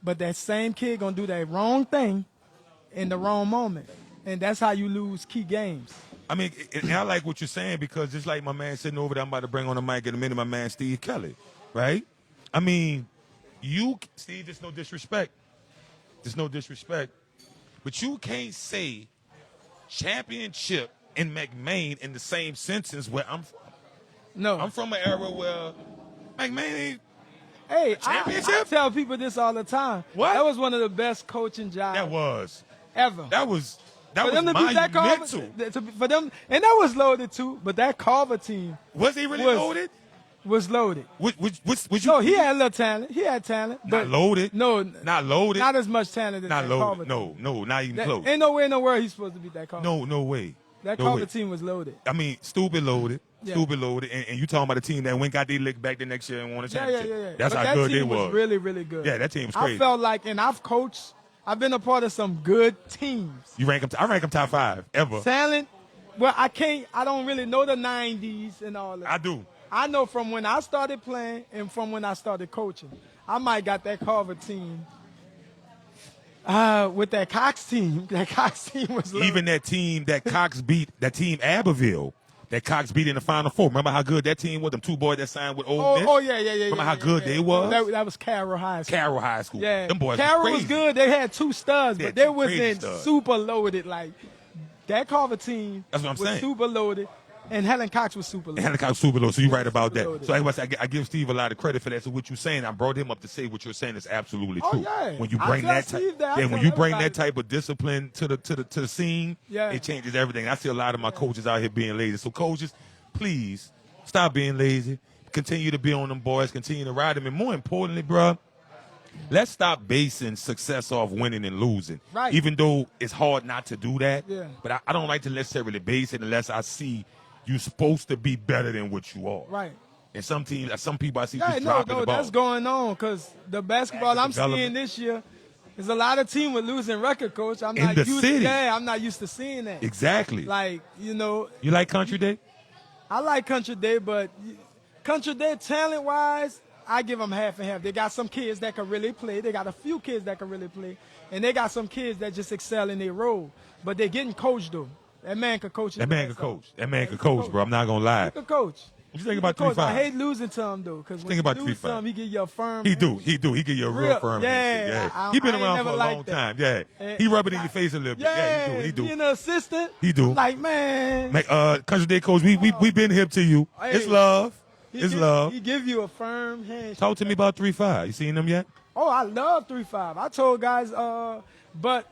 S1: But that same kid going to do that wrong thing in the wrong moment. And that's how you lose key games.
S2: I mean, and I like what you're saying because just like my man sitting over there, I'm about to bring on the mic in a minute, my man Steve Kelly, right? I mean, Steve, there's no disrespect. There's no disrespect. But you can't say championship and McMain in the same sentence where I'm from.
S1: No.
S2: I'm from an era where McMain ain't
S1: Hey,
S2: championship?
S1: I tell people this all the time.
S2: What?
S1: That was one of the best coaching jobs
S2: that was.
S1: ever.
S2: That was
S1: for them to beat that
S2: monumental.
S1: Carver, for them, and that was loaded too. But that Carver team
S2: Was he really
S1: was
S2: loaded?
S1: Was loaded.
S2: Would you?
S1: No, he had a little talent. He had talent, but
S2: Not loaded.
S1: No,
S2: Not loaded.
S1: not as much talent as
S2: Not
S1: that
S2: loaded.
S1: Carver team.
S2: No, not even close.
S1: Ain't no way in the world he's supposed to beat that Carver.
S2: No way.
S1: That
S2: No
S1: Carver
S2: way.
S1: team was loaded.
S2: I mean, stupid loaded.
S1: Yeah.
S2: Stupid loaded. And you talking about a team that went got their lick back the next year and won a championship.
S1: Yeah.
S2: That's
S1: but
S2: how
S1: that
S2: good
S1: team
S2: they
S1: was
S2: was.
S1: really, really good.
S2: Yeah, that team was crazy.
S1: I felt like, and I've been a part of some good teams.
S2: You rank them. I rank them top 5 ever.
S1: Talent. Well, I don't really know the 90s and all that.
S2: I do.
S1: I know from when I started playing and from when I started coaching. I might got that Carver team. With that Cox team. That Cox team was loaded.
S2: Even that team that Cox beat, that team Abbeville, that Cox beat in the Final Four. Remember how good that team was? Them 2 boys that signed with Ole Miss?
S1: Oh, yeah.
S2: Remember how good they was?
S1: That was Carroll High School.
S2: Carroll High School.
S1: Yeah.
S2: Them boys
S1: Carroll
S2: was
S1: was
S2: crazy.
S1: good. They had 2 studs,
S2: Yeah,
S1: but they
S2: 2 crazy
S1: wasn't
S2: studs.
S1: super loaded. Like, that Carver team
S2: That's what I'm
S1: was
S2: saying.
S1: super loaded, and Helen Cox was super loaded.
S2: Helen Cox super low, so you're right about
S1: Super
S2: that.
S1: loaded.
S2: So I give Steve a lot of credit for that. So what you're saying, I brought him up to say what you're saying is absolutely
S1: Oh,
S2: true.
S1: yeah.
S2: When you
S1: I
S2: bring
S1: tell
S2: that type,
S1: Steve that. I
S2: when
S1: tell
S2: you bring
S1: everybody.
S2: that type of discipline to the scene,
S1: Yeah.
S2: it changes everything. I see a lot of my coaches out here being lazy. So coaches, please stop being lazy. Continue to be on them boys. Continue to ride them, and more importantly, bruh, let's stop basing success off winning and losing.
S1: Right.
S2: Even though it's hard not to do that.
S1: Yeah.
S2: But I don't like to necessarily base it unless I see you're supposed to be better than what you are.
S1: Right.
S2: And some teams, some people I see
S1: Yeah,
S2: just
S1: no,
S2: dropping the ball.
S1: that's going on because the basketball I'm seeing
S2: development.
S1: this year is a lot of teams with losing record, coach. I'm
S2: In
S1: not
S2: the
S1: used
S2: city.
S1: Yeah, I'm not used to seeing that.
S2: Exactly.
S1: Like,
S2: You like Country Day?
S1: I like Country Day, but Country Day, talent-wise, I give them half and half. They got some kids that can really play. They got a few kids that can really play. And they got some kids that just excel in their role. But they're getting coached, though. That man can coach.
S2: That man could coach. That man could coach, bro. I'm not going to lie.
S1: He can coach.
S2: What you think about
S1: Coach,
S2: 3-5?
S1: I hate losing to him, though, because when
S2: Think
S1: you
S2: about
S1: lose
S2: 3-5.
S1: to him, he give you a firm
S2: He do.
S1: handshake.
S2: He do. He get you a real
S1: Real-
S2: firm
S1: yeah,
S2: handshake.
S1: I-
S2: He been
S1: I ain't
S2: around for
S1: never
S2: a
S1: liked
S2: long
S1: that.
S2: time. Yeah.
S1: And-
S2: He rubbing in your face a little bit. Yeah, he do.
S1: Being an assistant.
S2: He do.
S1: I'm like, man.
S2: Country Day coach, we been hip to you.
S1: Hey.
S2: It's love.
S1: He
S2: It's
S1: give-
S2: love.
S1: He give you a firm handshake.
S2: Talk to me about 3-5. You seen them yet?
S1: Oh, I love 3-5. I told guys, but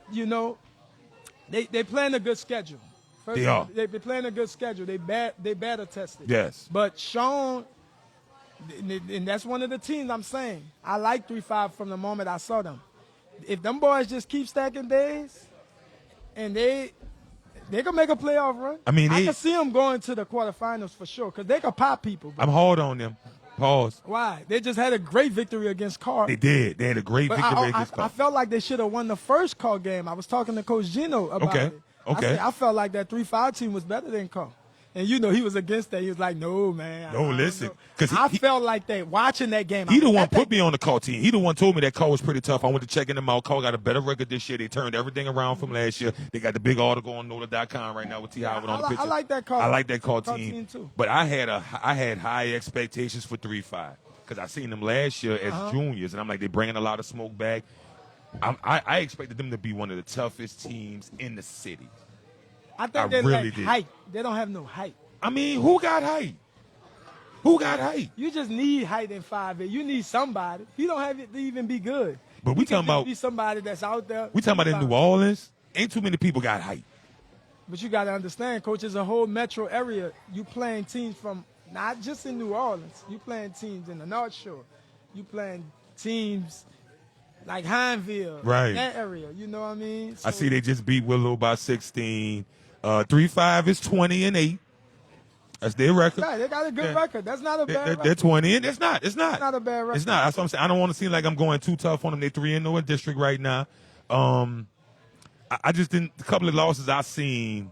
S1: they playing a good schedule. First
S2: They
S1: of all,
S2: are.
S1: They playing a good schedule. They better tested.
S2: Yes.
S1: But Sean, and that's one of the teams I'm saying. I like 3-5 from the moment I saw them. If them boys just keep stacking days, and they can make a playoff run.
S2: I mean,
S1: I can see them going to the quarterfinals for sure because they can pop people.
S2: I'm hard on them. Pause.
S1: Why? They just had a great victory against Carr.
S2: They did. They had a great
S1: But
S2: victory
S1: I
S2: against Carr.
S1: felt like they should have won the first Carr game. I was talking to Coach Gino about
S2: Okay,
S1: it.
S2: okay.
S1: I felt like that 3-5 team was better than Carr. And he was against that. He was like, no, man.
S2: No,
S1: I don't
S2: listen,
S1: know.
S2: 'cause
S1: I
S2: he-
S1: felt like that watching that game.
S2: He the one
S1: That-
S2: put me on the call team. He the one told me that call was pretty tough. I went to checking them out. Call got a better record this year. They turned everything around from last year. They got the big article on Nola.com right now with T. Howard on the picture.
S1: I like that call.
S2: I like that call
S1: Call
S2: team.
S1: team, too.
S2: But I had high expectations for 3-5 because I seen them last year as
S1: Uh-huh.
S2: juniors, and I'm like, they're bringing a lot of smoke back. I expected them to be one of the toughest teams in the city.
S1: I think
S2: I
S1: they
S2: really
S1: lack
S2: did.
S1: height. They don't have no height.
S2: I mean, who got height? Who got height?
S1: You just need height in 5A. You need somebody. You don't have it to even be good.
S2: But we
S1: You can
S2: talking
S1: just
S2: about
S1: be somebody that's out there.
S2: we talking about in New Orleans. Ain't too many people got height.
S1: But you got to understand, coach, it's a whole metro area. You playing teams from not just in New Orleans. You playing teams in the North Shore. You playing teams like Hineville.
S2: Right.
S1: That area. You know what I mean?
S2: I
S1: So-
S2: see they just beat Willow by 16. 3-5 is 20-8. That's their record.
S1: Yeah, they got a good
S2: Yeah.
S1: record. That's not a bad
S2: They're
S1: record.
S2: 20 and it's not. It's not.
S1: It's not a bad record.
S2: It's not. That's what I'm saying. I don't want to seem like I'm going too tough on them. They're 3-0 in district right now. I just didn't. A couple of losses I seen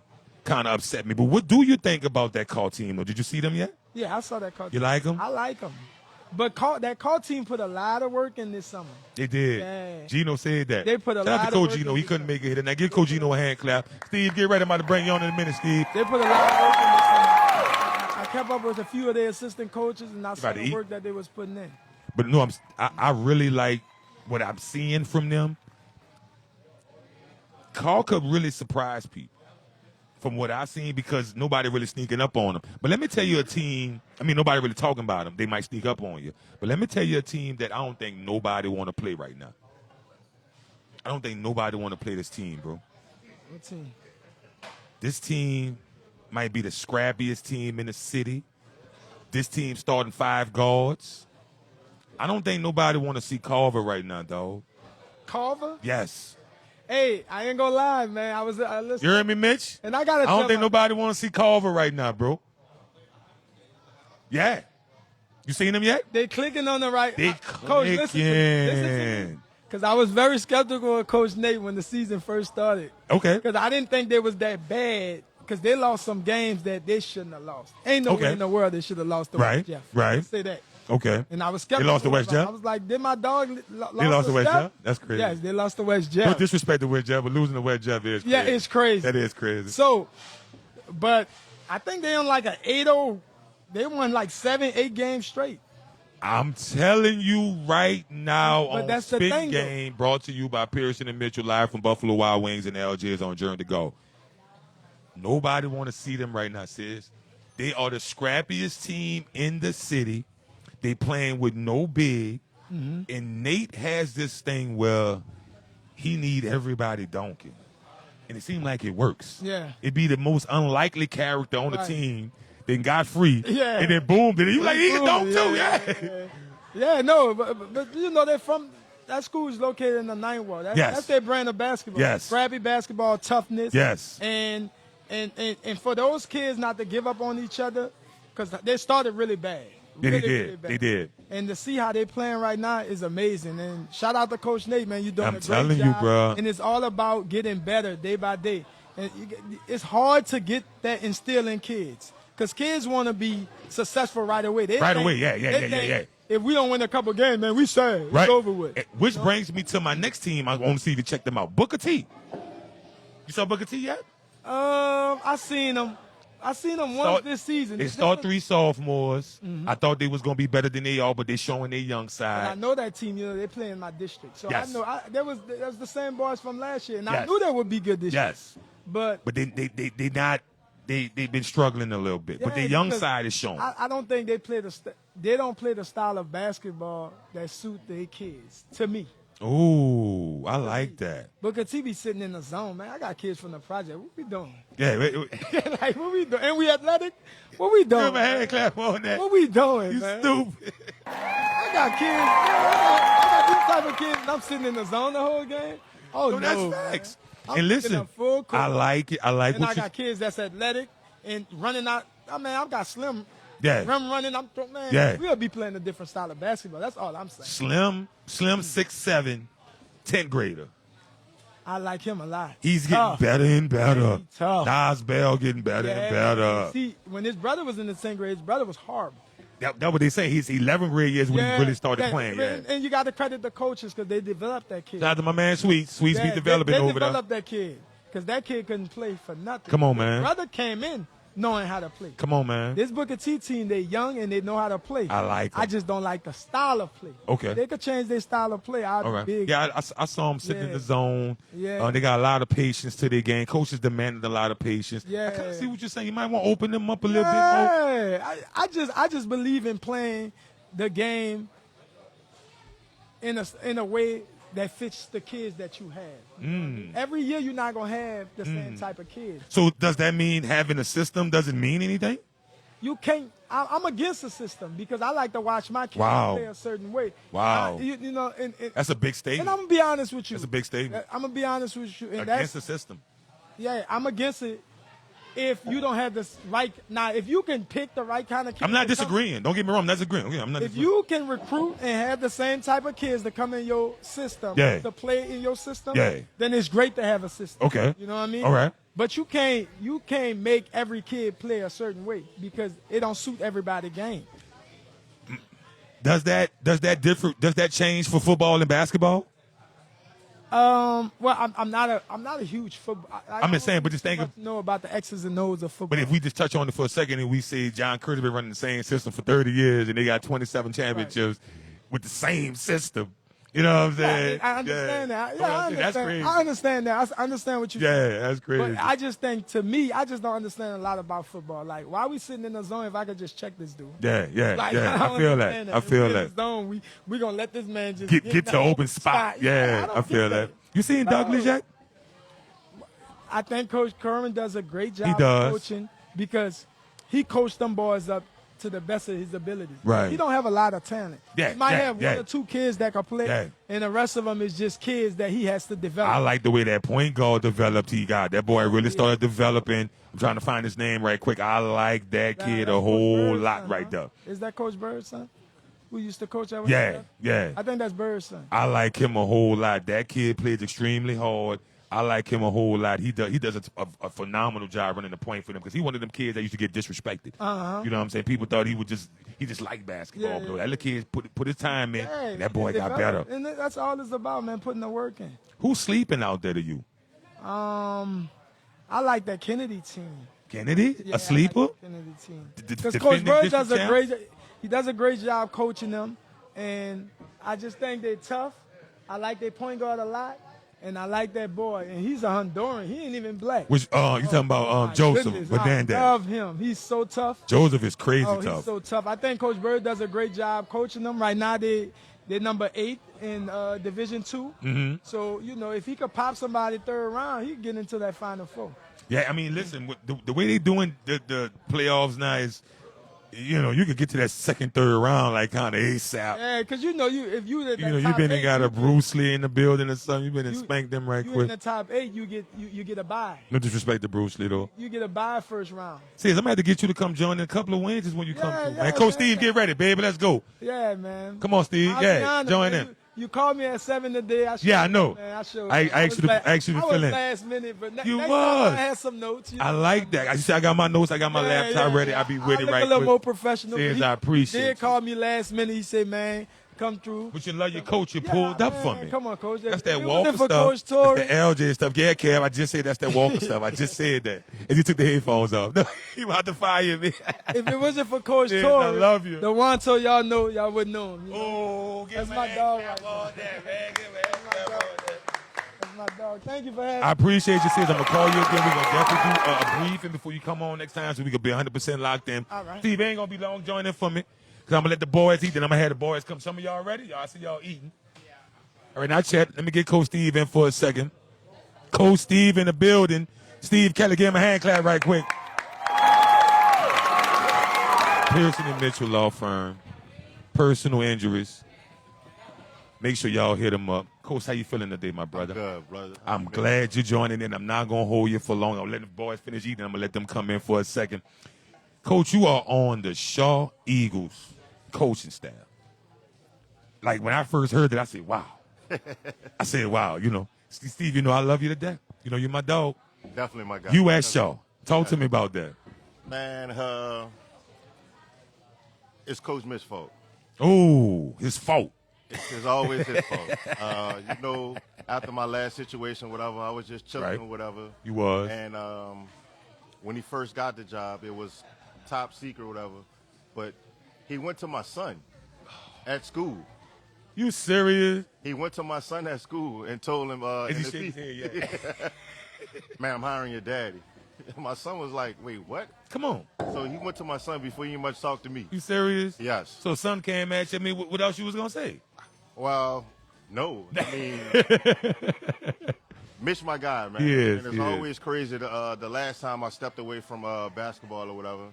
S2: kind of upset me. But what do you think about that call team? Though? Did you see them yet?
S1: Yeah, I saw that call
S2: You
S1: team.
S2: like them?
S1: I like them. But that call team put a lot of work in this summer.
S2: They did.
S1: Yeah.
S2: Gino said that.
S1: They put a
S2: Shout out
S1: lot
S2: to
S1: of
S2: Coach
S1: work
S2: Gino.
S1: in
S2: He
S1: this
S2: couldn't
S1: summer.
S2: make it here tonight. Give Coach Gino a hand clap. Steve, get ready. I'm about to bring you on in a minute, Steve.
S1: They put a lot of work in this summer. I kept up with a few of their assistant coaches, and I saw
S2: about to
S1: the
S2: eat?
S1: work that they was putting in.
S2: But no, I really like what I'm seeing from them. Carl could really surprise people from what I've seen because nobody really sneaking up on them. But let me tell you a team, nobody really talking about them. They might sneak up on you. But let me tell you a team that I don't think nobody want to play right now. I don't think nobody want to play this team, bro.
S1: What team?
S2: This team might be the scrappiest team in the city. This team starting 5 guards. I don't think nobody want to see Carver right now, dog.
S1: Carver?
S2: Yes.
S1: Hey, I ain't gonna lie, man. I listened.
S2: You heard me, Mitch?
S1: And I gotta
S2: I don't
S1: tell
S2: think
S1: my-
S2: nobody want to see Carver right now, bro. Yeah. You seen him yet?
S1: They clicking on the right.
S2: They
S1: Coach, listen to me. Because I was very skeptical of Coach Nate when the season first started.
S2: Okay.
S1: Because I didn't think they was that bad. Because they lost some games that they shouldn't have lost. Ain't no
S2: Okay.
S1: way in the world they should have lost to
S2: Right,
S1: West Jeff.
S2: right.
S1: Let's say that.
S2: Okay.
S1: And I was skeptical.
S2: lost to West Jeff?
S1: I was like, did my dog
S2: They lost to West Jeff? That's crazy.
S1: Yes, they lost to West
S2: No
S1: Jeff.
S2: disrespect to West Jeff, but losing to West Jeff is crazy.
S1: Yeah, it's crazy.
S2: That is crazy.
S1: So, but I think they on like an 8-0. They won like 7-8 games straight.
S2: I'm telling you right now
S1: But
S2: on
S1: that's the
S2: Spit
S1: thing, though.
S2: Game, brought to you by Pearson and Mitchell, live from Buffalo Wild Wings and LJ's on Journey to Go. Nobody want to see them right now, sis. They are the scrappiest team in the city. They playing with no big.
S1: Mm-hmm.
S2: And Nate has this thing where he need everybody dunking. And it seemed like it works.
S1: Yeah.
S2: It'd be the most unlikely character on the
S1: Right.
S2: team. Then got free.
S1: Yeah.
S2: And then boom. Then you like, he can dunk too.
S1: Yeah,
S2: Yeah.
S1: Yeah, no, but you know, they're from that school is located in the Ninth Ward.
S2: Yes.
S1: That's their brand of basketball.
S2: Yes.
S1: Scrappy basketball, toughness.
S2: Yes.
S1: And for those kids not to give up on each other, because they started really bad.
S2: Yeah,
S1: Really,
S2: they did.
S1: really bad.
S2: They did.
S1: And to see how they playing right now is amazing. And shout out to Coach Nate, man. You're doing
S2: I'm
S1: a great
S2: telling you,
S1: job.
S2: bruh.
S1: And it's all about getting better day by day. And it's hard to get that instilled in kids. Because kids want to be successful right away. They
S2: Right
S1: think-
S2: away, yeah.
S1: they think if we don't win a couple games, man, we sad.
S2: Right.
S1: It's over with.
S2: Which brings me to my next team. I want to see if you check them out. Booker T. You saw Booker T yet?
S1: I seen them. Once this season.
S2: They start 3 sophomores. I thought they was gonna be better than they are, but they showing their young
S1: I
S2: side.
S1: know that team. You know they play in my district, so
S2: Yes.
S1: I know that was the same boys from last year, and I
S2: Yes.
S1: knew they would be good this year.
S2: Yes,
S1: But
S2: they not. They've been struggling a little bit, but
S1: yeah,
S2: their young
S1: because
S2: side is showing.
S1: I don't think they play they don't play the style of basketball that suit their kids. To me,
S2: Ooh, I like that.
S1: Booker T be sitting in the zone, man. I got kids from the project. What we doing?
S2: Yeah, wait.
S1: Like what we doing? And we athletic. What we doing?
S2: Give him a hand clap on that.
S1: What we doing,
S2: You
S1: man?
S2: stupid.
S1: I got kids. I got these type of kids, and I'm sitting in the zone the whole game. Oh
S2: No,
S1: no,
S2: that's
S1: man.
S2: facts.
S1: I'm
S2: And
S1: picking
S2: listen,
S1: up full court.
S2: I like it. I like
S1: And I
S2: what you.
S1: got kids that's athletic and running out. I mean, I've got Slim.
S2: Yeah.
S1: Rim running. Man.
S2: Yeah.
S1: We'll be playing a different style of basketball. That's all I'm saying.
S2: Slim 6'7", 10th grader.
S1: I like him a lot.
S2: He's getting
S1: Tough.
S2: better and better.
S1: Very tough.
S2: Nas Bell getting better and better.
S1: See, when his brother was in the 10th grade, his brother was horrible.
S2: That what they say. His 11th grade years when he really started playing. Yeah.
S1: And you got to credit the coaches because they developed that kid.
S2: Shout out to my man Sweets. Sweets
S1: Yeah,
S2: be developing
S1: they
S2: over there.
S1: developed that kid because that kid couldn't play for nothing.
S2: Come on,
S1: His
S2: man.
S1: brother came in knowing how to play.
S2: Come on, man.
S1: This Booker T team, they young and they know how to play.
S2: I like 'em.
S1: I just don't like the style of play.
S2: Okay.
S1: If they could change their style of play, I'd
S2: All right.
S1: be big.
S2: Yeah, I saw him sitting in
S1: Yeah.
S2: the zone.
S1: Yeah.
S2: They got a lot of patience to their game. Coaches demanded a lot of patience.
S1: Yeah.
S2: I kind of see what you're saying. You might want to open them up a little bit more.
S1: Yeah, I just believe in playing the game in a way that fits the kids that you have.
S2: Mm.
S1: Every year you're not gonna have the same type of kids.
S2: So does that mean having a system doesn't mean anything?
S1: You can't. I'm against the system because I like to watch my kids
S2: Wow.
S1: play a certain way.
S2: Wow.
S1: You know, and
S2: That's a big
S1: and
S2: statement.
S1: I'm gonna be honest with you.
S2: That's a big statement.
S1: I'm gonna be honest with you. And
S2: Against
S1: that's
S2: the system.
S1: yeah, I'm against it. If you don't have this right now, if you can pick the right kind of kids,
S2: I'm not
S1: to come-
S2: disagreeing. Don't get me wrong. I'm not disagreeing. Okay, I'm not
S1: If
S2: disagreeing.
S1: you can recruit and have the same type of kids to come in your system,
S2: Yeah.
S1: to play in your system,
S2: Yeah.
S1: then it's great to have a system.
S2: Okay.
S1: You know what I mean?
S2: All right.
S1: But you can't make every kid play a certain way because it don't suit everybody's game.
S2: Does that change for football and basketball?
S1: Well, I'm not a huge football.
S2: I'm just saying, but just think of
S1: know about the X's and O's of football.
S2: But if we just touch on it for a second and we say John Curtis been running the same system for 30 years and they got 27 championships with the same system, you know what I'm saying?
S1: I understand that. Yeah, I understand.
S2: That's crazy.
S1: I understand that. I understand what you're saying.
S2: Yeah, that's crazy.
S1: But I just think, to me, I just don't understand a lot about football. Like, why are we sitting in the zone if I could just check this dude?
S2: Yeah.
S1: Like,
S2: I feel that. I feel that.
S1: Zone, we gonna let this man just
S2: Get to open spot. Yeah, I feel that. You seen Douglas yet?
S1: I think Coach Kerman does a great job
S2: does.
S1: of coaching because he coached them boys up to the best of his ability.
S2: Right.
S1: He don't have a lot of talent.
S2: Yeah,
S1: he might have
S2: yeah.
S1: one or two kids that can play, and the rest of them is just kids that he has to develop.
S2: I like the way that point guard developed. He got that boy really started developing. I'm trying to find his name right quick. I like that kid a whole lot right there.
S1: Is that Coach Bird's son? Who used to coach at
S2: Yeah.
S1: I think that's Bird's son.
S2: I like him a whole lot. That kid plays extremely hard. I like him a whole lot. He does a phenomenal job running the point for them because he one of them kids that used to get disrespected.
S1: Uh-huh.
S2: You know what I'm saying? People thought he just liked basketball. But that little kid put his time in, and that boy got better.
S1: And that's all it's about, man, putting the work in.
S2: Who's sleeping out there to you?
S1: I like that Kennedy team.
S2: Kennedy?
S1: Yeah,
S2: a sleeper?
S1: like Kennedy team. Because
S2: Defending
S1: Coach Bird
S2: district
S1: does a great job coaching them, and I just think they're tough. I like their point guard a lot, and I like that boy. And he's a Honduran. He ain't even black.
S2: Which you talking about Joseph Hernandez?
S1: I love him. He's so tough.
S2: Joseph is crazy
S1: tough.
S2: He's
S1: so tough. I think Coach Bird does a great job coaching them. Right now they're number 8 in Division II.
S2: Mm-hmm.
S1: So, if he could pop somebody third round, he could get into that Final Four.
S2: Yeah, I mean, listen, the way they doing the playoffs now is, you could get to that second, third round like kind of ASAP.
S1: Yeah, because if you've
S2: been and got a Bruce Lee in the building or something. You've been and spanked them right
S1: you
S2: quick.
S1: In the top 8, you get a bye.
S2: No disrespect to Bruce Lee though.
S1: You get a bye first round.
S2: See, I'm gonna have to get you to come join in a couple of wins is when you come through.
S1: Yeah,
S2: man, Coach Steve, get ready, baby. Let's go.
S1: Yeah, man.
S2: Come on, Steve. Join in.
S1: You called me at 7 today.
S2: I know.
S1: Man, I showed.
S2: I actually fill in.
S1: Last minute, but next
S2: was.
S1: time I had some notes.
S2: I like that. You see, I got my notes. I got my laptop ready. I'll be with it right quick.
S1: A little more professional.
S2: I appreciate it.
S1: He did call me last minute. He said, man, come through.
S2: But you love your coach. You pulled up for me.
S1: Come on, Coach.
S2: That's that Walker stuff.
S1: Coach
S2: That's the LJ stuff. Yeah, Kev, I just said that's that Walker stuff. I just said that. And you took the headphones off. No, he about to fire me.
S1: If it wasn't for Coach Torres,
S2: I love you.
S1: The one told y'all know, y'all wouldn't know him.
S2: That's
S1: my dog.
S2: That's
S1: my dog. Thank you for having me.
S2: I appreciate you, sis. I'm going to call you again. We're going to definitely do a briefing before you come on next time so we can be 100% locked in.
S1: All right.
S2: Steve, ain't going to be long joining for me because I'm going to let the boys eat. Then I'm going to have the boys come. Some of y'all ready? I see y'all eating. Yeah. All right, now, Chet, let me get Coach Steve in for a second. Coach Steve in the building. Steve Kelly, give him a hand clap right quick. Pearson and Mitchell Law Firm. Personal injuries. Make sure y'all hit him up. Coach, how you feeling today, my brother?
S4: I'm good, brother.
S2: I'm glad you're joining in. I'm not going to hold you for long. I'm letting the boys finish eating. I'm going to let them come in for a second. Coach, you are on the Shaw Eagles coaching staff. Like, when I first heard that, I said, wow. I said, wow. Steve, I love you to death. You're my dog.
S4: Definitely my guy.
S2: You at Shaw. Talk to me about that.
S4: Man, it's Coach Mitch's fault.
S2: Oh, his fault.
S4: It's always his fault. After my last situation, whatever, I was just chilling or whatever.
S2: You was.
S4: And when he first got the job, it was top secret or whatever. But he went to my son at school.
S2: You serious?
S4: He went to my son at school and told him, man, I'm hiring your daddy. My son was like, wait, what?
S2: Come on.
S4: So he went to my son before he much talked to me.
S2: You serious?
S4: Yes.
S2: So son came at you. I mean, what else you was going to say?
S4: Well, no. I mean, Mitch, my guy, man.
S2: Yes,
S4: and it's always crazy. The last time I stepped away from basketball or whatever,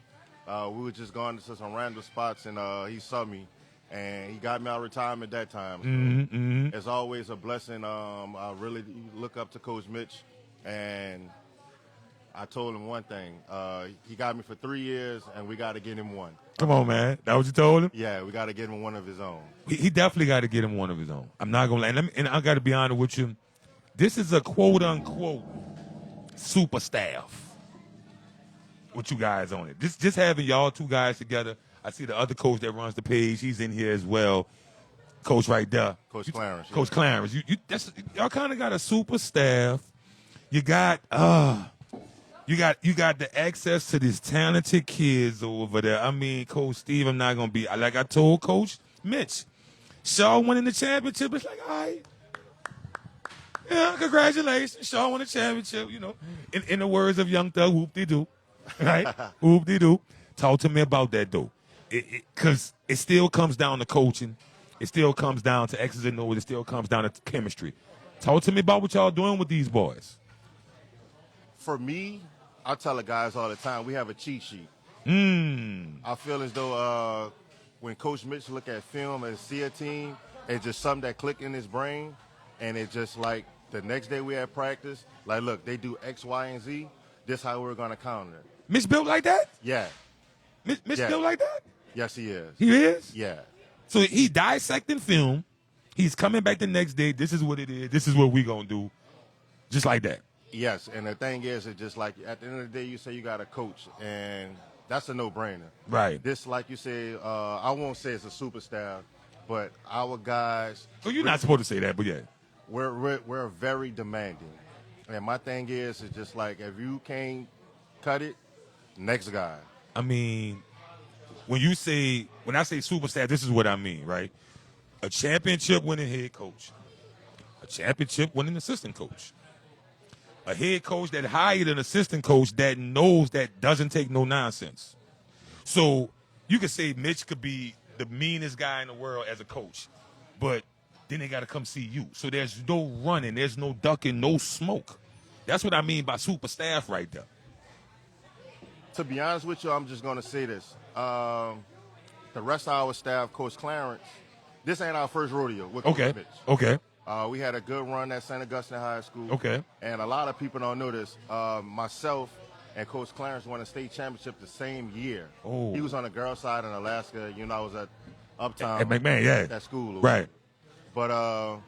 S4: we were just going to some random spots, and he saw me, and he got me out of retirement that time. So It's always a blessing. I really look up to Coach Mitch, and I told him one thing. He got me for 3 years, and we got to get him one.
S2: Come on, man. That what you told him?
S4: Yeah, we got to get him one of his own.
S2: He definitely got to get him one of his own. I'm not going to lie. And I got to be honest with you. This is a quote-unquote super staff with you guys on it. Just having y'all two guys together. I see the other coach that runs the page. He's in here as well. Coach right there.
S4: Coach Clarence.
S2: Coach Clarence. Y'all kind of got a super staff. You got the access to these talented kids over there. I mean, Coach Steve, I'm not gonna be like I told Coach Mitch. Shaw winning the championship. It's like, all right. Yeah, congratulations. Shaw won the championship, you know. In the words of Young Thug, whoop-de-doo. Right? Whoop-de-doo. Talk to me about that, though. Because it still comes down to coaching. It still comes down to X's and O's. It still comes down to chemistry. Talk to me about what y'all doing with these boys.
S4: For me, I tell the guys all the time, we have a cheat sheet. I feel as though when Coach Mitch look at film and see a team, it's just something that click in his brain, and it's just like the next day we have practice, like, look, they do X, Y, and Z. This how we're going to counter it.
S2: Mitch built like that?
S4: Yeah.
S2: Mitch built like that?
S4: Yes, he is.
S2: He is?
S4: Yeah.
S2: So he dissecting film. He's coming back the next day. This is what it is. This is what we going to do. Just like that.
S4: Yes, and the thing is, it's just like at the end of the day, you say you got a coach, and that's a no-brainer.
S2: Right.
S4: This, like you said, I won't say it's a super staff, but our guys.
S2: So you're not supposed to say that, but yeah.
S4: We're very demanding, and my thing is, it's just like if you can't cut it, next guy.
S2: I mean, when I say super staff, this is what I mean, right? A championship-winning head coach, a championship-winning assistant coach. A head coach that hired an assistant coach that knows that doesn't take no nonsense. So you could say Mitch could be the meanest guy in the world as a coach, but then they got to come see you. So there's no running, there's no ducking, no smoke. That's what I mean by super staff right there.
S4: To be honest with you, I'm just going to say this. The rest of our staff, Coach Clarence, this ain't our first rodeo with Coach Mitch.
S2: Okay.
S4: We had a good run at St. Augustine High School.
S2: Okay.
S4: And a lot of people don't know this. Myself and Coach Clarence won a state championship the same year.
S2: Oh.
S4: He was on the girls' side in Alaska. You know, I was at Uptown.
S2: At McMahon, yeah.
S4: At school.
S2: Right.
S4: But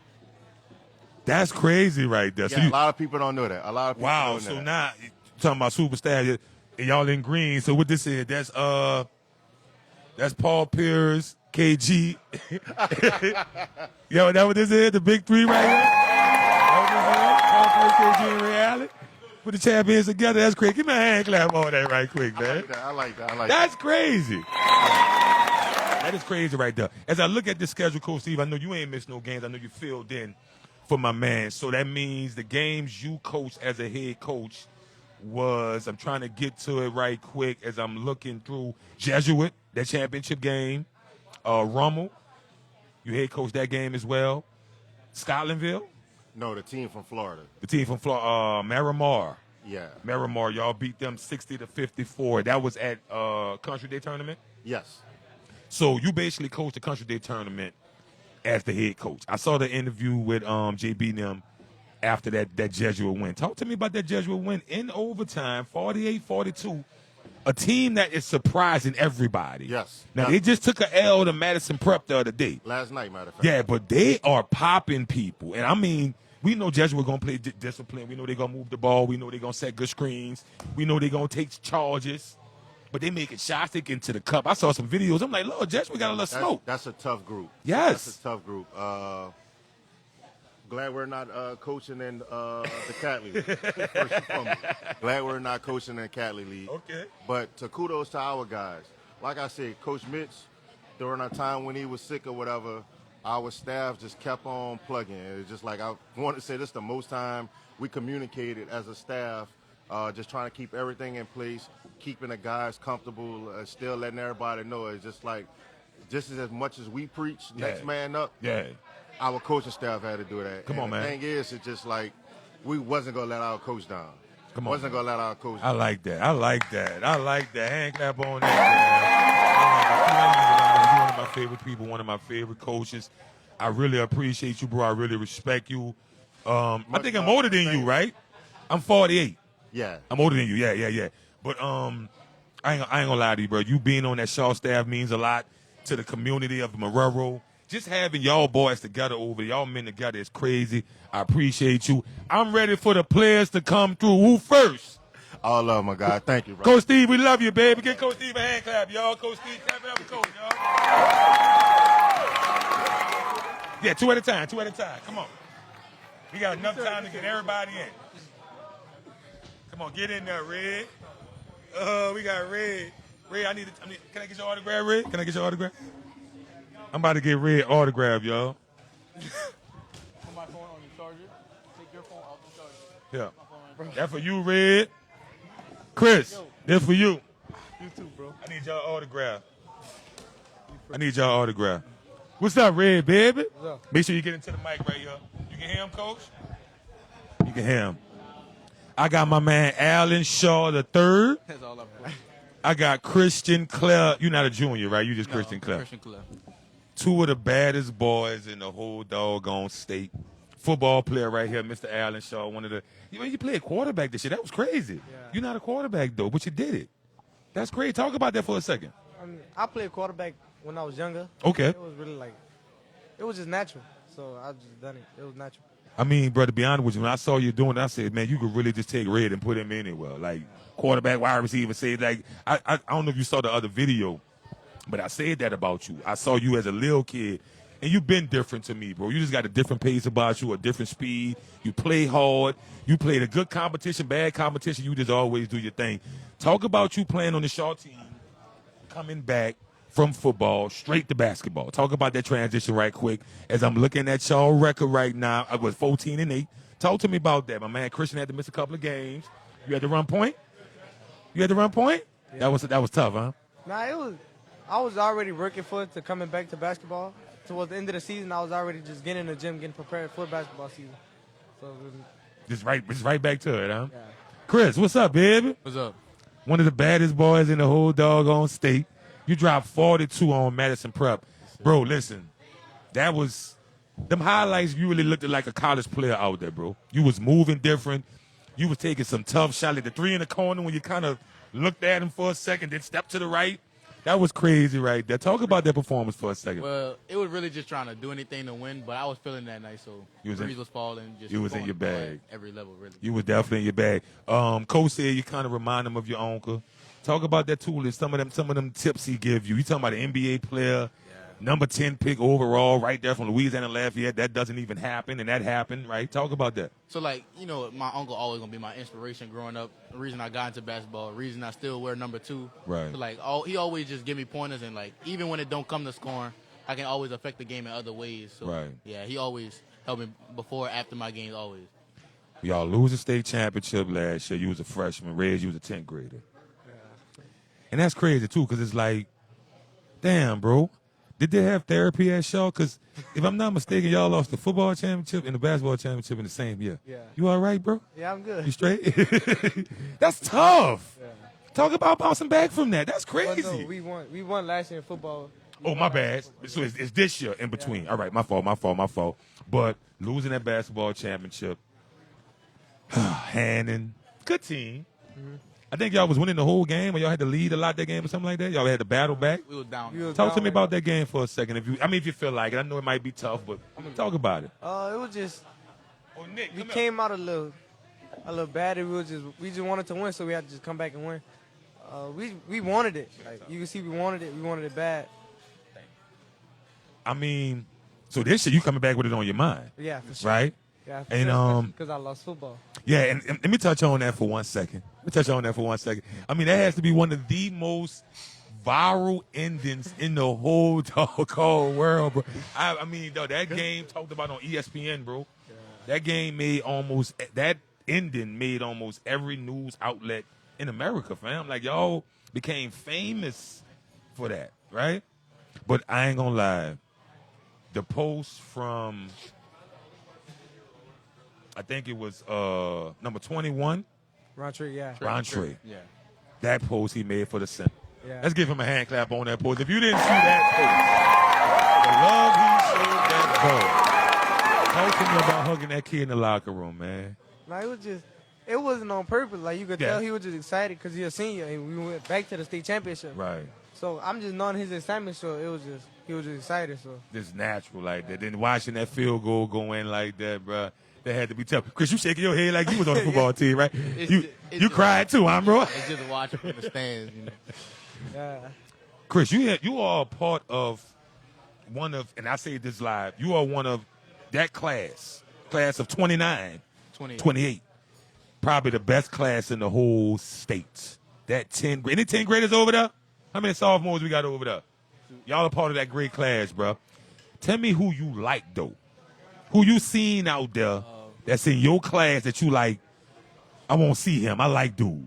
S2: that's crazy right there.
S4: Yeah,
S2: So
S4: a lot of people don't know that. A lot of people don't know
S2: so
S4: that.
S2: now you're talking about super staff, and y'all in green. So what this is, that's Paul Pierce, KG. Yo, that what this is? The big three right here? That what this is? Paul Pierce, KG, and reality. Put the champions together. That's crazy. Give me a hand clap on that right quick, man.
S4: I like that.
S2: That's crazy. That is crazy right there. As I look at this schedule, Coach Steve, I know you ain't missed no games. I know you filled in for my man. So that means the games you coached as a head coach was, I'm trying to get to it right quick as I'm looking through Jesuit, that championship game. Rummel, you head coach that game as well. Scotlandville?
S4: No, the team from Florida.
S2: The team from Florida, Miramar.
S4: Yeah.
S2: Miramar, y'all beat them 60-54. That was at Country Day Tournament?
S4: Yes.
S2: So you basically coached the Country Day Tournament as the head coach. I saw the interview with JB and them after that Jesuit win. Talk to me about that Jesuit win in overtime, 48-42. A team that is surprising everybody.
S4: Yes.
S2: Now, they just took a L to Madison Prep the other day.
S4: Last night, matter of fact.
S2: Yeah, but they are popping people. And, I mean, we know Jesuit going to play discipline. We know they're going to move the ball. We know they're going to set good screens. We know they're going to take charges. But they making shots. They get into the cup. I saw some videos. I'm like, Lord, Jesuit got a little smoke.
S4: That's a tough group.
S2: Yes.
S4: That's a tough group. Glad we're not coaching in the Catley League. First and foremost. Glad we're not coaching in the Catley League.
S2: Okay.
S4: But to kudos to our guys. Like I said, Coach Mitch, during a time when he was sick or whatever, our staff just kept on plugging. It's just like I want to say this the most time we communicated as a staff, just trying to keep everything in place, keeping the guys comfortable, still letting everybody know. It's just like just as much as we preach, next man up.
S2: Yeah.
S4: Our coaching staff had to do that.
S2: Come on, man.
S4: The thing is, it's just like we wasn't going to let our coach down.
S2: Come on.
S4: Wasn't going to let our coach down.
S2: I like that. Hand clap on that, man. You're one of my favorite people, one of my favorite coaches. I really appreciate you, bro. I really respect you. I think I'm older than you, right? I'm 48.
S4: Yeah.
S2: I'm older than you. Yeah. But I ain't gonna lie to you, bro. You being on that Shaw staff means a lot to the community of Marrero. just having y'all boys together over, y'all men together is crazy. I appreciate you. I'm ready for the players to come through. Who first?
S4: All love, my guy. Thank you, bro.
S2: Coach Steve, we love you, baby. Give Coach Steve a hand clap, y'all. Coach Steve, clap it up for Coach, y'all. Yeah, two at a time. Come on. We got enough time to get everybody in. Come on, get in there, Red. We got Red. Red, can I get your autograph, Red? Can I get your autograph? I'm about to get Red autograph, y'all.
S5: Put my phone on the charger. Take your phone off the charger.
S2: Yeah. That's for you, Red. Chris, that's for you.
S5: You too, bro.
S2: I need y'all autograph. What's up, Red, baby?
S5: What's up?
S2: Make sure you get into the mic right here. You can hear him, Coach? You can hear him. I got my man Alan Shaw the third.
S5: That's all I'm doing.
S2: I got Christian Clare. You're not a junior, right? You just Christian Clare.
S5: Christian Clare.
S2: Two of the baddest boys in the whole doggone state. Football player right here, Mr. Alan Shaw. You played quarterback this year. That was crazy.
S5: Yeah.
S2: You're not a quarterback, though, but you did it. That's great. Talk about that for a second.
S5: I played quarterback when I was younger.
S2: Okay.
S5: It was really it was just natural. So I just done it. It was natural.
S2: I mean, bro, to be honest with you, when I saw you doing it, I said, man, you could really just take Red and put him anywhere. Like, quarterback, wide receiver, I don't know if you saw the other video, but I said that about you. I saw you as a little kid, and you've been different to me, bro. You just got a different pace about you, a different speed. You play hard. You played a good competition, bad competition. You just always do your thing. Talk about you playing on the Shaw team, coming back from football straight to basketball. Talk about that transition right quick. As I'm looking at y'all record right now, I was 14-8. Talk to me about that. My man Christian had to miss a couple of games. You had to run point? Yeah. That was tough, huh?
S5: Nah, I was already working for it to coming back to basketball. Towards the end of the season, I was already just getting in the gym, getting prepared for basketball season. So
S2: Just right back to it, huh?
S5: Yeah.
S2: Chris, what's up, baby?
S6: What's up?
S2: One of the baddest boys in the whole doggone state. You dropped 42 on Madison Prep. Bro, listen, that was them highlights. You really looked like a college player out there, bro. You was moving different. You was taking some tough shots. Like the three in the corner when you kind of looked at him for a second, then stepped to the right. That was crazy right there. Talk about that performance for a second.
S6: Well, it was really just trying to do anything to win, but I was feeling that night, so breeze was falling. Just
S2: you was in
S6: going
S2: your
S6: to ball
S2: bag.
S6: at every level, really.
S2: You was definitely in your bag. Coach said you kind of remind him of your uncle. Talk about that tool and some of them tips he give you. You talking about an NBA player, number 10 pick overall, right there from Louisiana Lafayette. That doesn't even happen, and that happened, right? Talk about that.
S6: So, my uncle always going to be my inspiration growing up. The reason I got into basketball, the reason I still wear number 2.
S2: Right.
S6: So, he always just give me pointers, and, even when it don't come to scoring, I can always affect the game in other ways. So,
S2: right.
S6: Yeah, he always helped me before, after my games, always.
S2: Y'all lose the state championship last year. You was a freshman. Reg, you was a 10th grader. And that's crazy, too, because it's like, damn, bro. Did they have therapy at Shaw? Because if I'm not mistaken, y'all lost the football championship and the basketball championship in the same year.
S5: Yeah.
S2: You all right, bro?
S5: yeah, I'm good.
S2: You straight? That's tough.
S5: Yeah.
S2: Talk about bouncing back from that. That's crazy.
S5: Well, no, we won last year in football.
S2: Oh, my bad. So it's this year in between. All right, my fault. But losing that basketball championship, Hannon, good team.
S5: Mm-hmm.
S2: I think y'all was winning the whole game, or y'all had to lead a lot that game or something like that. Y'all had to battle back.
S6: We was down.
S2: Talk to me about that game for a second. If you feel like it. I know it might be tough, but talk about it.
S5: It was just
S2: Oh, Nick,
S5: we came out a little bad. We just wanted to win, so we had to just come back and win. We wanted it. Like you can see, we wanted it. We wanted it bad.
S2: I mean, so this year you coming back with it on your mind,
S5: Yeah, for sure.
S2: right?
S5: Yeah,
S2: And
S5: because I lost football.
S2: yeah, and let me touch on that for 1 second. I mean, that has to be one of the most viral endings in the whole doggone world, bro. I mean, though, that game talked about on ESPN, bro. Yeah. That ending made almost every news outlet in America, fam. Like, y'all became famous for that, right? But I ain't gonna lie. The post from, I think it was number 21.
S5: Roundtree, yeah.
S2: Roundtree.
S6: Yeah.
S2: That post he made for the center.
S5: Yeah.
S2: Let's give him a hand clap on that post. If you didn't see that post, the love he showed that ball. Talk to me about hugging that kid in the locker room, man.
S5: Like, it wasn't on purpose. Like, you could
S2: Yeah.
S5: tell he was just excited because he's a senior and we went back to the state championship.
S2: Right.
S5: So I'm just knowing his excitement, so it he was just excited. So
S2: Just natural like that. Then watching that field goal go in like that, bro. That had to be tough. Chris, you shaking your head like you was on the football team, right? You cried too, huh, bro?
S6: It's just watching from the stands, you know.
S5: yeah,
S2: Chris, you are a part of one of, and I say this live, you are one of that class of 29, 28. Probably the best class in the whole state. That 10, any 10 graders over there? How many sophomores we got over there? Y'all are part of that great class, bro. Tell me who you like, though. Who you seen out there that's in your class that you like, I won't see him. I like dude.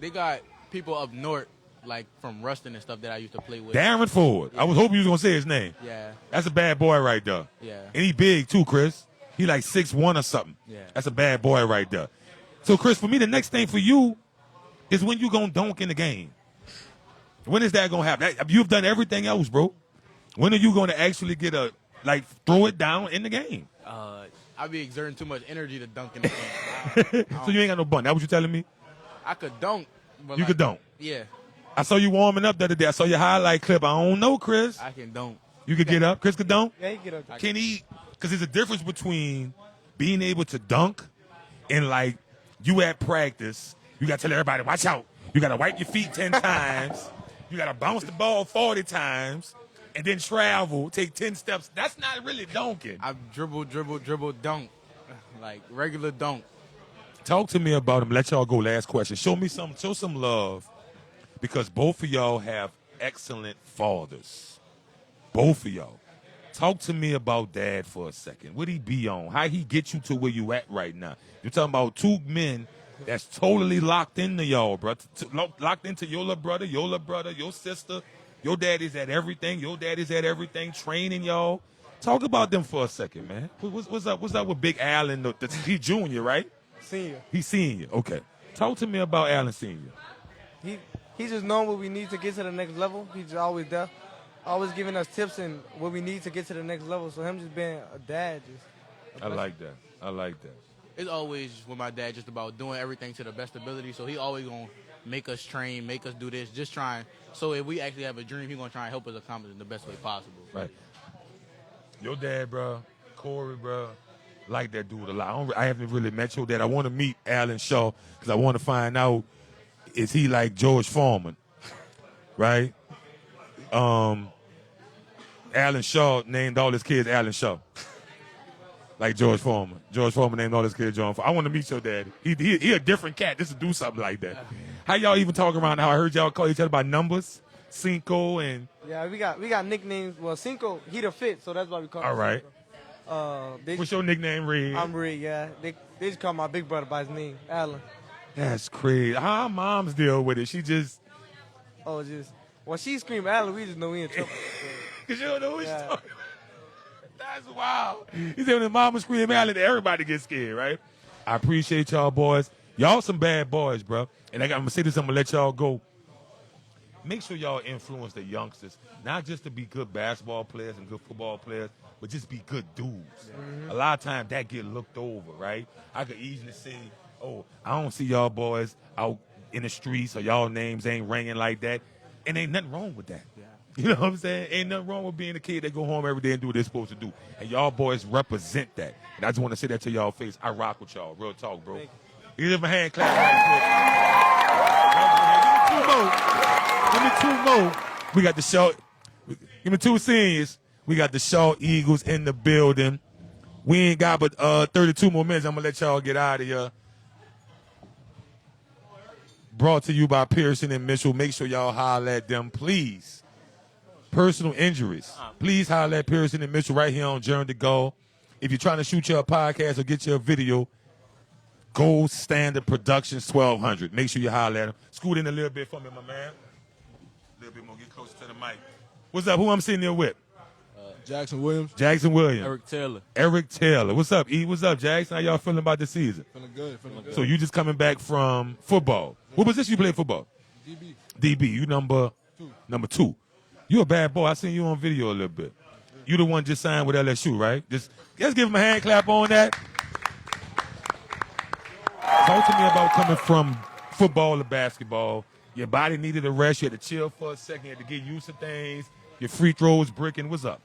S6: They got people up north, like from Ruston and stuff that I used to play with.
S2: Darren Ford.
S6: Yeah.
S2: I was hoping you was going to say his name.
S6: Yeah.
S2: That's a bad boy right there.
S6: Yeah.
S2: And he big, too, Chris. He like 6'1" or something.
S6: Yeah.
S2: That's a bad boy right there. So, Chris, for me, the next thing for you is when you going to dunk in the game. When is that going to happen? You've done everything else, bro. When are you going to actually get throw it down in the game?
S6: I be exerting too much energy to dunk in the game.
S2: So you ain't got no bun. That what you telling me?
S6: I could dunk. But
S2: You could dunk.
S6: Yeah,
S2: I saw you warming up the other day. I saw your highlight clip. I don't know, Chris.
S6: I can dunk.
S2: You could get up. Chris could dunk?
S5: yeah, he get up.
S2: Can he? Because there's a difference between being able to dunk and, like, you at practice, you got to tell everybody, watch out. You got to wipe your feet 10 times. You got to bounce the ball 40 times and then travel, take 10 steps. That's not really dunking.
S6: I dribble, dunk. Like regular dunk.
S2: Talk to me about him. Let y'all go. Last question. Show some love, because both of y'all have excellent fathers. Both of y'all. Talk to me about Dad for a second. What he be on? How he get you to where you at right now? You're talking about two men that's totally locked into y'all, bro. Locked into your little brother, your sister. Your dad is at everything. Your dad is at everything, training y'all. Talk about them for a second, man. What's up with Big Allen? He junior, right?
S5: Senior.
S2: He's senior. Okay. Talk to me about Allen Senior.
S5: He just knowing what we need to get to the next level. He's just always there, always giving us tips and what we need to get to the next level. So him just being a dad,
S2: I like that.
S6: It's always with my dad just about doing everything to the best ability. So he always gonna make us train, make us do this, just trying. So if we actually have a dream, he gonna try and help us accomplish it in the best way possible.
S2: Right. Your dad, bro, Corey, bro, like that dude a lot. I haven't really met your dad. I want to meet Alan Shaw because I want to find out, is he like George Foreman, right? Alan Shaw named all his kids Alan Shaw, like George Foreman. George Foreman named all his kids John Foreman. I want to meet your daddy. He a different cat just to do something like that. How y'all even talk around how I heard y'all call each other by numbers? Cinco and...
S5: Yeah, we got nicknames. Well, Cinco, he the fit, so that's why we call him
S2: All right.
S5: Cinco.
S2: What's your nickname, Reed?
S5: I'm Reed, yeah. They just call my big brother by his name, Alan.
S2: That's crazy. How moms deal with it? She just...
S5: Oh, when she scream Alan, we just know we in trouble.
S2: Because you don't know who she's talking about. That's wild. He said when the mama scream Alan, everybody gets scared, right? I appreciate y'all boys. Y'all some bad boys, bro. And I'm going to say this, I'm going to let y'all go. Make sure y'all influence the youngsters, not just to be good basketball players and good football players, but just be good dudes. Mm-hmm. A lot of times that get looked over, right? I could easily say, oh, I don't see y'all boys out in the streets or y'all names ain't ringing like that. And ain't nothing wrong with that. Yeah. You know what I'm saying? Ain't nothing wrong with being a kid that go home every day and do what they're supposed to do. And y'all boys represent that. And I just want to say that to y'all face. I rock with y'all. Real talk, bro. Give them a hand clap right quick. Give me two more. We got the Shaw. Give me two seniors. We got the Shaw Eagles in the building. We ain't got but 32 more minutes. I'm going to let y'all get out of here. Brought to you by Pearson and Mitchell. Make sure y'all holler at them, please. Personal injuries. Please holler at Pearson and Mitchell right here on Journey to Go. If you're trying to shoot your podcast or get your video, Gold Standard Productions 1200. Make sure you holler at them. Scoot in a little bit for me, my man. A little bit more. Get closer to the mic. What's up? Who I'm sitting there with?
S7: Jackson Williams.
S2: Jackson Williams.
S7: Eric
S2: Taylor. What's up, E? What's up, Jackson? How y'all feeling about the season?
S7: Feeling good.
S2: So you just coming back from football. What position you play football? DB. You number two. You a bad boy. I seen you on video a little bit. You the one just signed with LSU, right? Let's give him a hand clap on that. Talk to me about coming from football to basketball. Your body needed a rest. You had to chill for a second. You had to get used to things. Your free throws, bricking. What's up?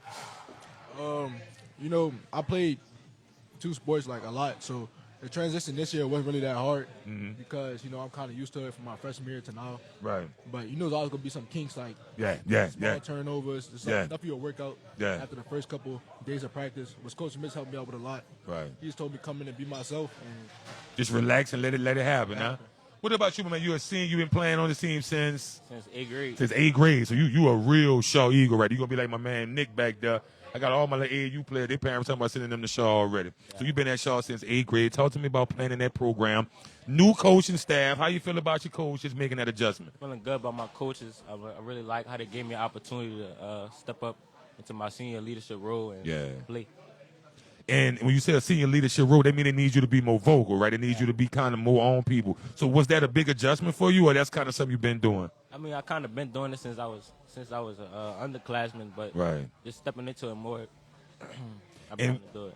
S7: You know, I played 2 sports like a lot, so the transition this year wasn't really that hard because, you know, I'm kind of used to it from my freshman year to now.
S2: Right.
S7: But you know, there's always going to be some kinks like
S2: Yeah.
S7: turnovers, stuff you'll work out after the first couple days of practice, which Coach Mitch helped me out with a lot.
S2: Right.
S7: He just told me come in and be myself. And
S2: Just relax and let it happen, huh? What about you, man? You're a senior. You've been playing on the team since
S8: 8th grade.
S2: Since 8th grade. So you a real Shaw Eagle, right? You're going to be like my man Nick back there. I got all my little AAU players. Their parents talking about sending them to Shaw already. Yeah. So you've been at Shaw since 8th grade. Talk to me about playing in that program. New coaching staff. How you feel about your coaches making that adjustment?
S8: Feeling good about my coaches. I really like how they gave me an opportunity to step up into my senior leadership role and play.
S2: And when you say a senior leadership role, that means they need you to be more vocal, right? They need you to be kind of more on people. So was that a big adjustment for you, or that's kind of something you've been doing?
S8: I mean, I kind of been doing it since I was an underclassman, but just stepping into it more, I've been able to do it.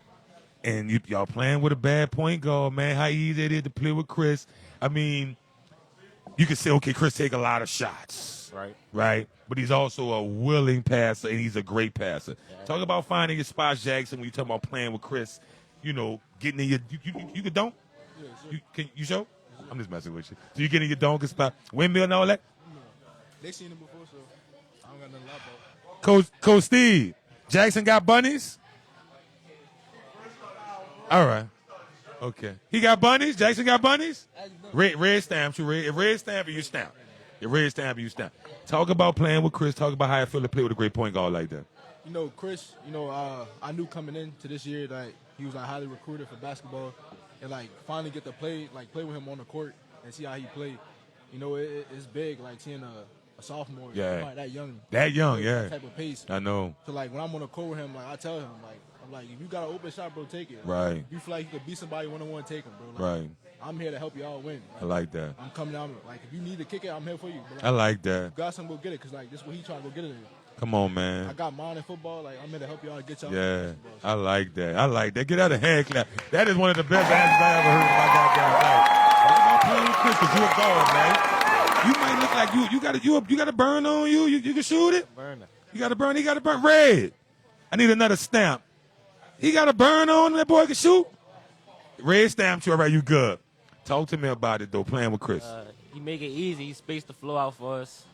S2: And y'all playing with a bad point guard, man. How easy it is to play with Chris. I mean, you can say, okay, Chris take a lot of shots. Right? But he's also a willing passer, and he's a great passer. Yeah. Talk about finding your spots, Jackson, when you talk about playing with Chris, you know, getting in your – you can dunk? Yeah, sure. You show? Yeah, I'm just messing with you. So you get in your dunking spot, windmill and all that?
S7: No. They seen him before, so I don't got nothing to lie about.
S2: Coach Steve, Jackson got bunnies? All right. Okay. He got bunnies? Jackson got bunnies? Red stamp. Red stamp and you stamp. Your red stamp and you stamp. Talk about playing with Chris. Talk about how it feel to play with a great point guard like that.
S7: You know, Chris, I knew coming into this year that he was like highly recruited for basketball, and like finally get to play with him on the court and see how he played. You know, it's big, like seeing a sophomore, that young, that type of pace.
S2: I know.
S7: So like when I'm on the court with him, like I tell him, I'm like, if you got an open shot, bro, take it.
S2: Right.
S7: If you feel like you could beat somebody one-on-one, take him, bro. Like,
S2: right.
S7: I'm here to help y'all win.
S2: I like that.
S7: I'm coming down. Like, if you need to kick it, I'm here for you. But, like,
S2: I like that.
S7: You got something, go get it, because, like, this is what he trying to go get it in.
S2: Come on, man.
S7: I got mine in football. Like, I'm here to help y'all get y'all.
S2: Yeah, I like that. Get out of hand clap. That is one of the best answers I ever heard in my goddamn life. I'm playing with Chris because you're a guard, man. You might look like you got a burn on you. You can shoot it.
S8: Burn it.
S2: You got a burn. He got a burn. Red. I need another stamp. He got a burn on him. That boy can shoot. Red stamp you. All right, you good. Talk to me about it, though, playing with Chris.
S8: He make it easy. He spaced the flow out for us.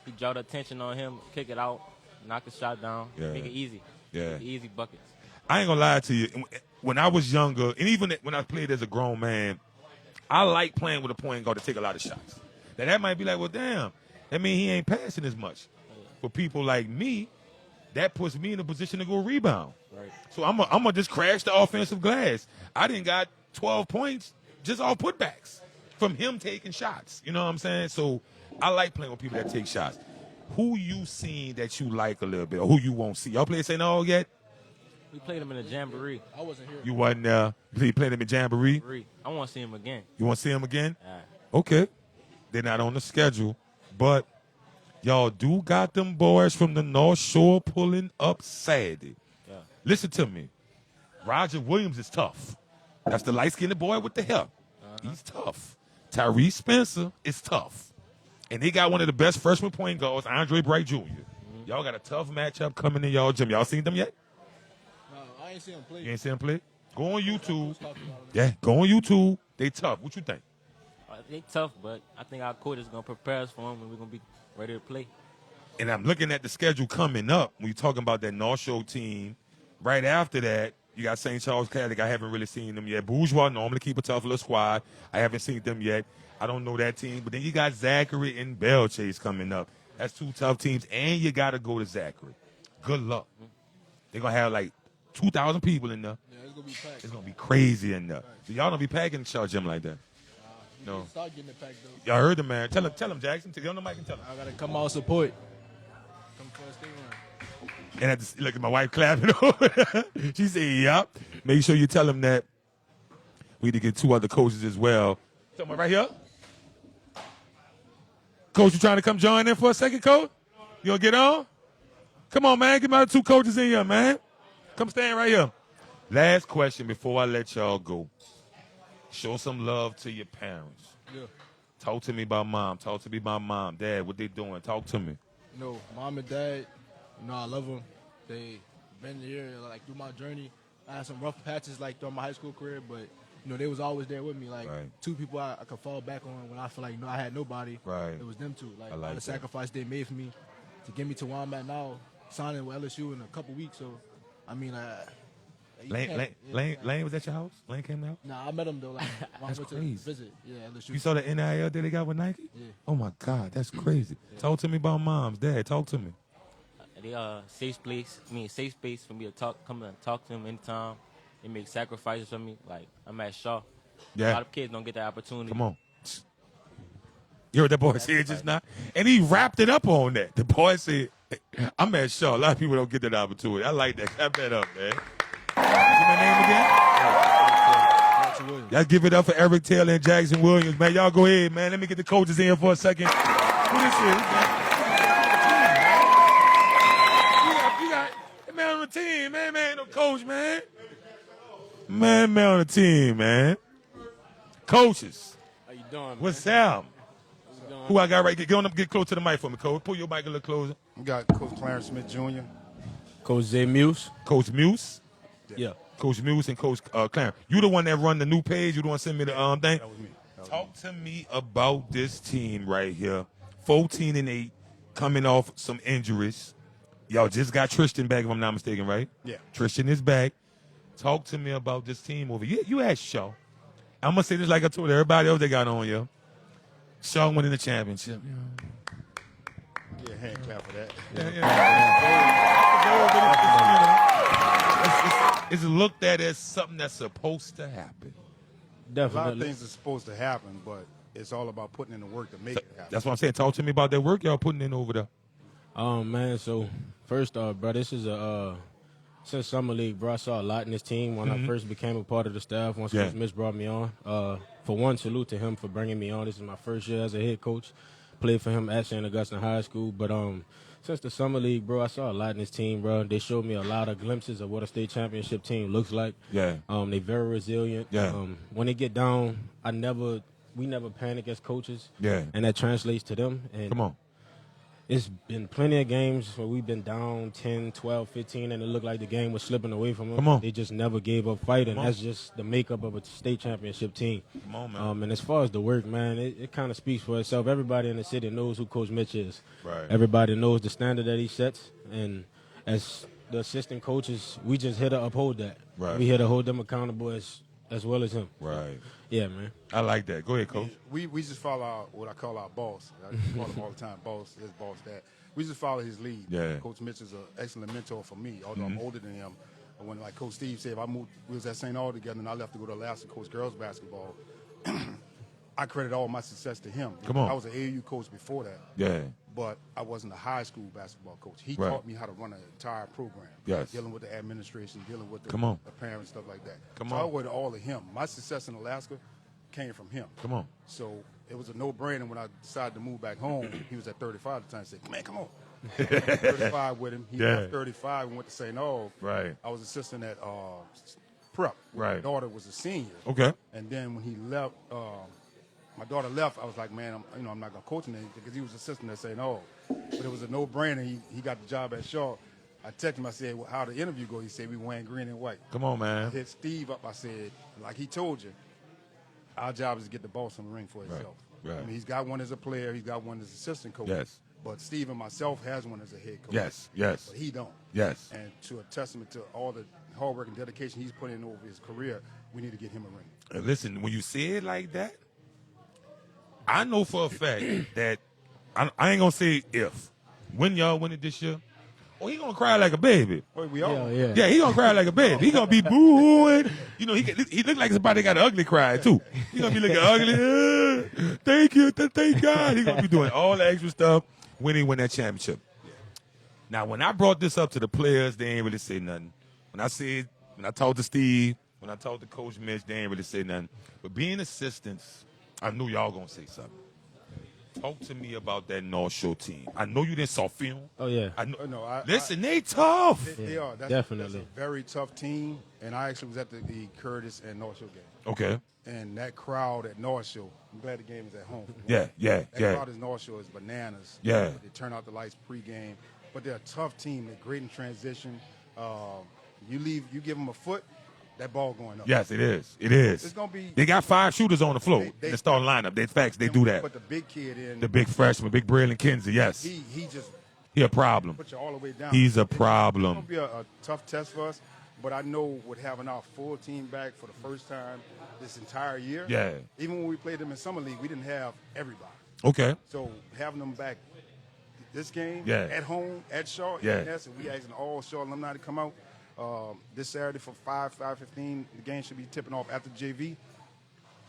S8: He draw the attention on him, kick it out, knock the shot down, make it easy.
S2: Yeah.
S8: Make it easy buckets.
S2: I ain't going to lie to you. When I was younger, and even when I played as a grown man, I like playing with a point guard to take a lot of shots. Now, that might be like, well, damn, that means he ain't passing as much. For people like me, that puts me in a position to go rebound.
S8: Right.
S2: So I'm gonna just crash the offensive glass. I didn't got 12 points just off putbacks from him taking shots. You know what I'm saying? So I like playing with people that take shots. Who you seen that you like a little bit, or who you won't see? Y'all play St. All yet?
S8: We played him in the Jamboree.
S7: I wasn't here.
S2: You wasn't there. You played him in Jamboree?
S8: I want to see him again.
S2: You want to see him again?
S8: Yeah.
S2: Okay. They're not on the schedule, but y'all do got them boys from the North Shore pulling up Saturday.
S8: Yeah.
S2: Listen to me. Roger Williams is tough. That's the light-skinned boy with the hair. He's tough. Tyrese Spencer is tough. And they got one of the best freshman point guards, Andre Bright Jr. Y'all got a tough matchup coming in y'all gym. Y'all seen them yet?
S7: No, I ain't seen him play.
S2: You ain't seen them play? Go on YouTube. Yeah, go on YouTube. They tough. What you think?
S8: They tough, but I think our coach is going to prepare us for them, and we're going to be ready to play.
S2: And I'm looking at the schedule coming up when you're talking about that North Shore team. Right after that, you got St. Charles Catholic. I haven't really seen them yet. Bourgeois normally keep a tough little squad. I haven't seen them yet. I don't know that team. But then you got Zachary and Bell Chase coming up. That's two tough teams. And you got to go to Zachary. Good luck. They're going to have like 2,000 people in there.
S7: Yeah, it's going to be packed.
S2: It's going to be crazy in there. So y'all don't be packing the Shaw Gym like that. No.
S7: Start getting it packed, though.
S2: Y'all heard the man. Tell him, Jackson. Tell him the mic and tell him.
S7: I got to come out support. Come first thing on.
S2: And I just look at my wife clapping over there. She said, yep. Make sure you tell him that we need to get two other coaches as well. Someone right here. Coach, you trying to come join in for a second, Coach? You gonna get on? Come on, man. Get my other two coaches in here, man. Come stand right here. Last question before I let y'all go. Show some love to your parents.
S7: Yeah.
S2: Talk to me about mom. Talk to me about mom, dad, what they doing. Talk to me.
S7: You know, mom and dad, You know, I love them. They been here like through my journey. I had some rough patches like throughout my high school career, but you know they was always there with me. Like two people I could fall back on when I feel like I had nobody.
S2: Right.
S7: It was them two. Like,
S2: I like
S7: the sacrifice they made for me to get me to where I'm at now, signing with LSU in a couple weeks. So, I mean,
S2: Lane was at your house? Lane came out?
S7: Nah, I met him though. Like, when
S2: That's
S7: I went
S2: crazy.
S7: to visit. Yeah, LSU.
S2: You saw the NIL that they got with Nike?
S7: Yeah.
S2: Oh my God, that's crazy. Talk to me about moms, dad. Talk to me.
S8: They safe space for me to come and talk to them anytime. They make sacrifices for me. Like, I'm at Shaw.
S2: Yeah.
S8: A lot of kids don't get that opportunity.
S2: Come on. You heard that boy say it just now? And he wrapped it up on that. The boy said, I'm at Shaw. A lot of people don't get that opportunity. I like that. Clap that up, man. What's my name again? Y'all give it up for Eric Taylor and Jackson Williams, man. Y'all go ahead, man. Let me get the coaches in for a second. Who this is, man? You got the man on the team, man. Man, no coach, man. Man on the team, man. Coaches.
S9: How you doing, man?
S2: What's up? Who I got right? Get on up, get close to the mic for me, Coach. Pull your mic a little closer.
S3: We got Coach Clarence Smith Jr.
S9: Coach Zay Muse.
S2: Coach Muse.
S9: Yeah.
S2: Coach Muse and Coach Clarence. You the one that run the new page. You the one send me the thing.
S3: That was me.
S2: Talk to me about this team right here. 14-8, coming off some injuries. Y'all just got Tristan back, if I'm not mistaken, right?
S3: Yeah.
S2: Tristan is back. Talk to me about this team over here. You had Shaw. I'm going to say this like I told everybody else they got on you. Shaw winning the championship.
S3: Yeah, hand clap for that.
S2: It's looked at as something that's supposed to happen.
S3: A lot of
S9: Definitely.
S3: things are supposed to happen, but it's all about putting in the work to make it happen.
S2: That's what I'm saying. Talk to me about that work y'all putting in over there.
S9: Man, so first off, bro, this is since Summer League, bro, I saw a lot in this team when I first became a part of the staff, once Coach Mitch brought me on. For one, salute to him for bringing me on. This is my first year as a head coach. Played for him at St. Augustine High School. But since the Summer League, bro, I saw a lot in this team, bro. They showed me a lot of glimpses of what a state championship team looks like.
S2: Yeah.
S9: They very resilient.
S2: Yeah.
S9: When they get down, we never panic as coaches.
S2: Yeah.
S9: And that translates to them. And
S2: Come on.
S9: it's been plenty of games where we've been down 10, 12, 15, and it looked like the game was slipping away from them.
S2: Come on.
S9: They just never gave up fighting.
S2: Come on.
S9: That's just the makeup of a state championship team.
S2: Come on, man.
S9: And as far as the work, man, it kind of speaks for itself. Everybody in the city knows who Coach Mitch is.
S2: Right.
S9: Everybody knows the standard that he sets. And as the assistant coaches, we just here to uphold that.
S2: Right.
S9: We here to hold them accountable as well as him.
S2: Right.
S9: Yeah, man.
S2: I like that. Go ahead, Coach.
S3: We just follow what I call our boss. I call him all the time, boss this, boss that. We just follow his lead.
S2: Yeah.
S3: Coach Mitch is an excellent mentor for me, although I'm older than him. But when, like Coach Steve said, if I moved, we was at St. Aug together, and I left to go to Alaska, coach girls basketball. I credit all my success to him.
S2: Come on.
S3: I was an AAU coach before that.
S2: Yeah.
S3: But I wasn't a high school basketball coach. He
S2: Right.
S3: taught me how to run an entire program.
S2: Yes.
S3: Dealing with the administration, dealing with the
S2: Come on.
S3: parents, stuff like that.
S2: Come
S3: so
S2: on.
S3: I owe it all to him. My success in Alaska came from him.
S2: Come on.
S3: So it was a no-brainer when I decided to move back home. He was at 35 at the time. I said, man, come on. 35 with him. He left 35 and went to St. Aug.
S2: Right.
S3: I was assistant at prep.
S2: Right.
S3: My daughter was a senior.
S2: Okay.
S3: And then when he left, my daughter left, I was like, man, I'm not going to coach him because he was assistant at St. Aug. But it was a no-brainer. He got the job at Shaw. I texted him. I said, well, how the interview go? He said, we wearing green and white.
S2: Come on,
S3: I
S2: man.
S3: hit Steve up. I said, like he told you, our job is to get the boss in the ring for himself.
S2: Right.
S3: I mean, he's got one as a player. He's got one as assistant coach.
S2: Yes.
S3: But Steve and myself has one as a head coach.
S2: Yes. Yes.
S3: But he don't.
S2: Yes.
S3: And to a testament to all the hard work and dedication he's put in over his career, we need to get him a ring.
S2: And listen, when you say it like that, I know for a fact that I ain't gonna say if. When y'all win it this year, oh, he gonna cry like a baby.
S3: Well, we all.
S2: Yeah, he gonna cry like a baby. He gonna be booing. You know, he look like somebody got an ugly cry too. He gonna be looking ugly. Thank you, thank God. He gonna be doing all the extra stuff when he win that championship. Now, when I brought this up to the players, they ain't really say nothing. When I talked to Steve, when I talked to Coach Mitch, they ain't really say nothing. But being assistants, I knew y'all gonna say something. Talk to me about that North Shore team. I know you didn't saw film.
S9: Oh, yeah.
S2: I know.
S3: No,
S2: Listen, they tough.
S3: They are.
S9: Definitely.
S3: That's a very tough team. And I actually was at the Curtis and North Shore game.
S2: Okay.
S3: And that crowd at North Shore, I'm glad the game is at home.
S2: Yeah.
S3: That crowd at North Shore is bananas.
S2: Yeah.
S3: They turn out the lights pregame.
S10: but they're a tough team. They're great in transition. You give them a foot, that ball going up.
S2: Yes, it is. It is.
S10: It's gonna be.
S2: They got 5 shooters on the floor in the starting lineup. They facts. They do that.
S10: Put the big kid in.
S2: The big freshman, Big Braylon Kinsey. Yes.
S10: He
S2: a problem.
S10: Put you all the way down.
S2: He's a problem.
S10: It's gonna be a tough test for us, but I know with having our full team back for the first time this entire year.
S2: Yeah.
S10: Even when we played them in summer league, we didn't have everybody.
S2: Okay.
S10: So having them back this game
S2: Yeah.
S10: at home at Shaw,
S2: Yeah.
S10: and we asking all Shaw alumni to come out this Saturday for 5:15. The game should be tipping off after JV.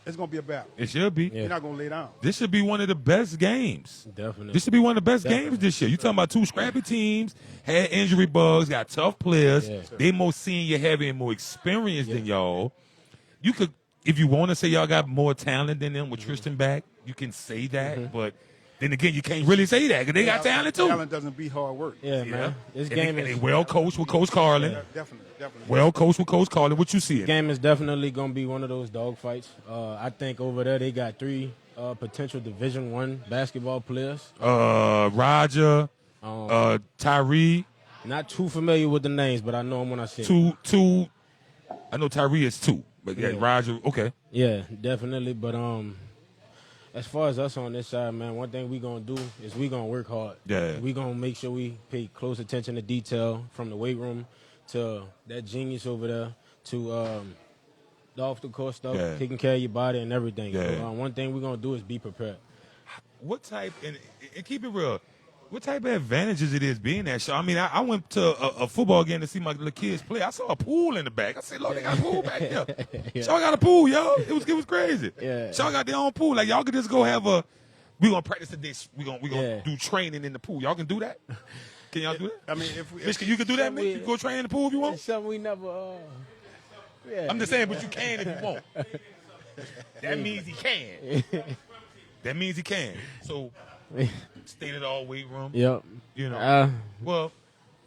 S10: It's going to be a battle.
S2: It should be.
S10: You're not going to lay down.
S2: This should be one of the best games.
S9: Definitely.
S2: This should be one of the best games this year. You're talking about 2 scrappy teams, had injury bugs, got tough players.
S9: Yeah.
S2: They more senior heavy and more experienced than y'all. You could, if you want to say y'all got more talent than them with Tristan back, you can say that. But then again, you can't really say that because they got talent too.
S10: Talent doesn't beat hard work.
S9: Yeah, man. This game
S2: and
S9: is
S2: they well coached with Coach Carlin.
S10: Yeah, definitely.
S2: Well coached with Coach Carlin. What you see?
S9: Game is definitely going to be one of those dog fights. I think over there they got 3 potential Division I basketball players.
S2: Roger, Tyree.
S9: Not too familiar with the names, but I know them when I see them.
S2: Two. I know Tyree is 2, but yeah, Roger. Okay.
S9: Yeah, definitely. But as far as us on this side, man, one thing we gonna do is we gonna work hard.
S2: Yeah.
S9: We gonna make sure we pay close attention to detail, from the weight room to that genius over there to the off the court stuff, taking care of your body and everything.
S2: Yeah.
S9: So, one thing we gonna do is be prepared.
S2: What type, and keep it real, what type of advantages it is being that show? I mean, I went to a football game to see my little kids play. I saw a pool in the back. I said, Lord, they got a pool back there. Y'all got a pool, yo. It was crazy.
S9: Yeah.
S2: Y'all got their own pool. Like, y'all could just go have we gonna practice today. We gonna do training in the pool. Y'all can do that? Can y'all do that?
S10: I mean, if
S2: you can do that, Mitch? You go train in the pool if you want?
S9: It's something we never.
S2: I'm just saying, but you can if you want. That means he can. That means he can. So, state of the all weight room.
S9: Yep.
S2: You know. Well,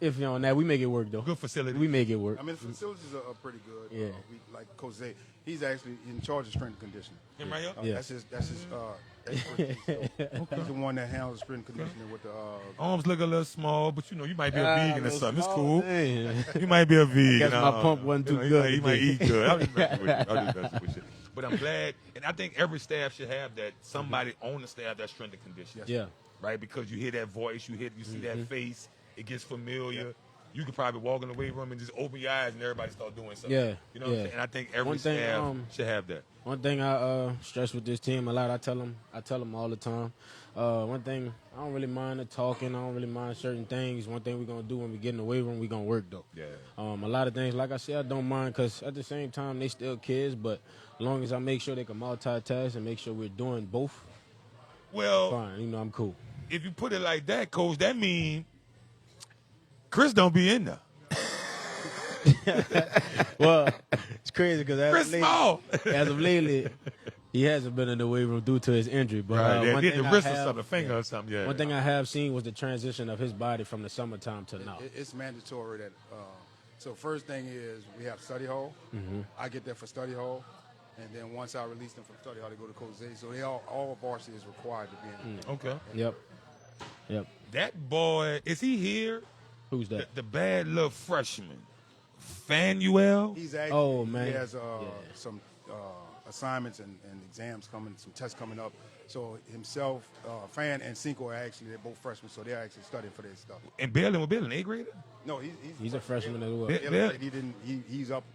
S9: if you're on that, we make it work though.
S2: Good facility.
S9: We make it work.
S10: I mean, the facilities are pretty good.
S9: Yeah.
S10: Like Coach Zay, he's actually in charge of strength and conditioning.
S2: Him right here?
S10: Yeah. That's his expertise. So he's the one that handles strength and conditioning with the.
S2: Arms look a little small, but you might be a vegan or something. It's cool.
S9: Thing.
S2: You might be a vegan.
S9: Guess my pump wasn't too good.
S2: He might eat good. I'm just messing with you. But I'm glad, and I think every staff should have that. Somebody on the staff that's strength and conditioning.
S9: Yeah.
S2: Right, because you hear that voice, you see that face, it gets familiar. Yeah. You could probably walk in the weight room and just open your eyes and everybody start doing something.
S9: Yeah.
S2: You know what I'm saying? And I think every staff should have that.
S9: One thing I stress with this team a lot, I tell them all the time. One thing, I don't really mind the talking. I don't really mind certain things. One thing we're going to do when we get in the weight room, we're going to work, though.
S2: Yeah.
S9: A lot of things, like I said, I don't mind because at the same time, they still kids. But as long as I make sure they can multitask and make sure we're doing both,
S2: well,
S9: fine. I'm cool.
S2: If you put it like that, Coach, that means Chris don't be in there.
S9: Well, it's crazy because
S2: as
S9: of lately, he hasn't been in the weight room due to his injury. But
S2: right,
S9: one
S2: hit
S9: thing
S2: the wrist or something, a finger or something. Yeah.
S9: One thing I have seen was the transition of his body from the summertime to now.
S10: It's mandatory that. So first thing is we have study hall. I get there for study hall, and then once I release them from study hall, they go to Coach Zay. So they all varsity is required to be in.
S2: Okay.
S9: Yep.
S2: That boy, is he here?
S9: Who's that?
S2: The bad little freshman, Fanuel.
S10: He's actually.
S9: Oh man.
S10: He has some assignments and exams coming, some tests coming up. So himself, Fan and Cinco are they're both freshmen, so they're actually studying for their stuff.
S2: And Bailey was Bailey an 8th grader?
S10: No,
S9: he's a freshman as well.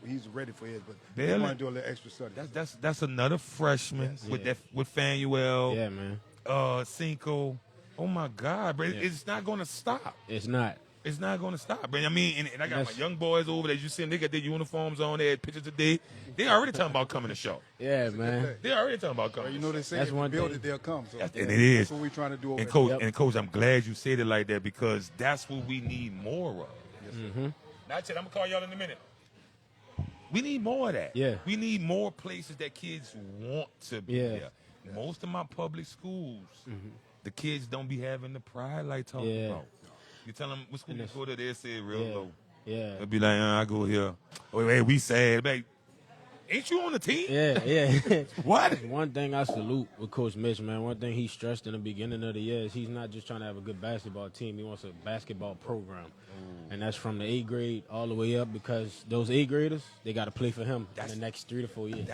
S10: He's ready for his, but
S2: Bailey,
S10: they want to do a little extra study.
S2: That's another freshman with Fanuel.
S9: Yeah, man.
S2: Cinco. Oh my God, bro! It's not going to stop.
S9: It's not.
S2: It's not going to stop, man. I mean, and I got my young boys over there. You see them, they got their uniforms on. They had pictures today. They already talking about coming to show.
S9: Yeah, man.
S2: They already talking about coming.
S10: Well, you know they say if you build it, they'll come. So
S2: and it is.
S10: That's what we're trying to do over
S2: and Coach, I'm glad you said it like that because that's what we need more of.
S10: Yes,
S2: Not yet. I'm going to call y'all in a minute. We need more of that.
S9: Yeah.
S2: We need more places that kids want to be there. Most of my public schools, the kids don't be having the pride like talking about. You tell them what school you go to, they say real low.
S9: Yeah.
S2: They'll be like, I go here. Oh, hey, we sad. Like, Ain't you on the team?
S9: Yeah.
S2: What?
S9: One thing I salute with Coach Mitch, man, one thing he stressed in the beginning of the year is he's not just trying to have a good basketball team. He wants a basketball program. And that's from the 8th grade all the way up because those 8th graders, they got to play for him in the next 3 to 4 years.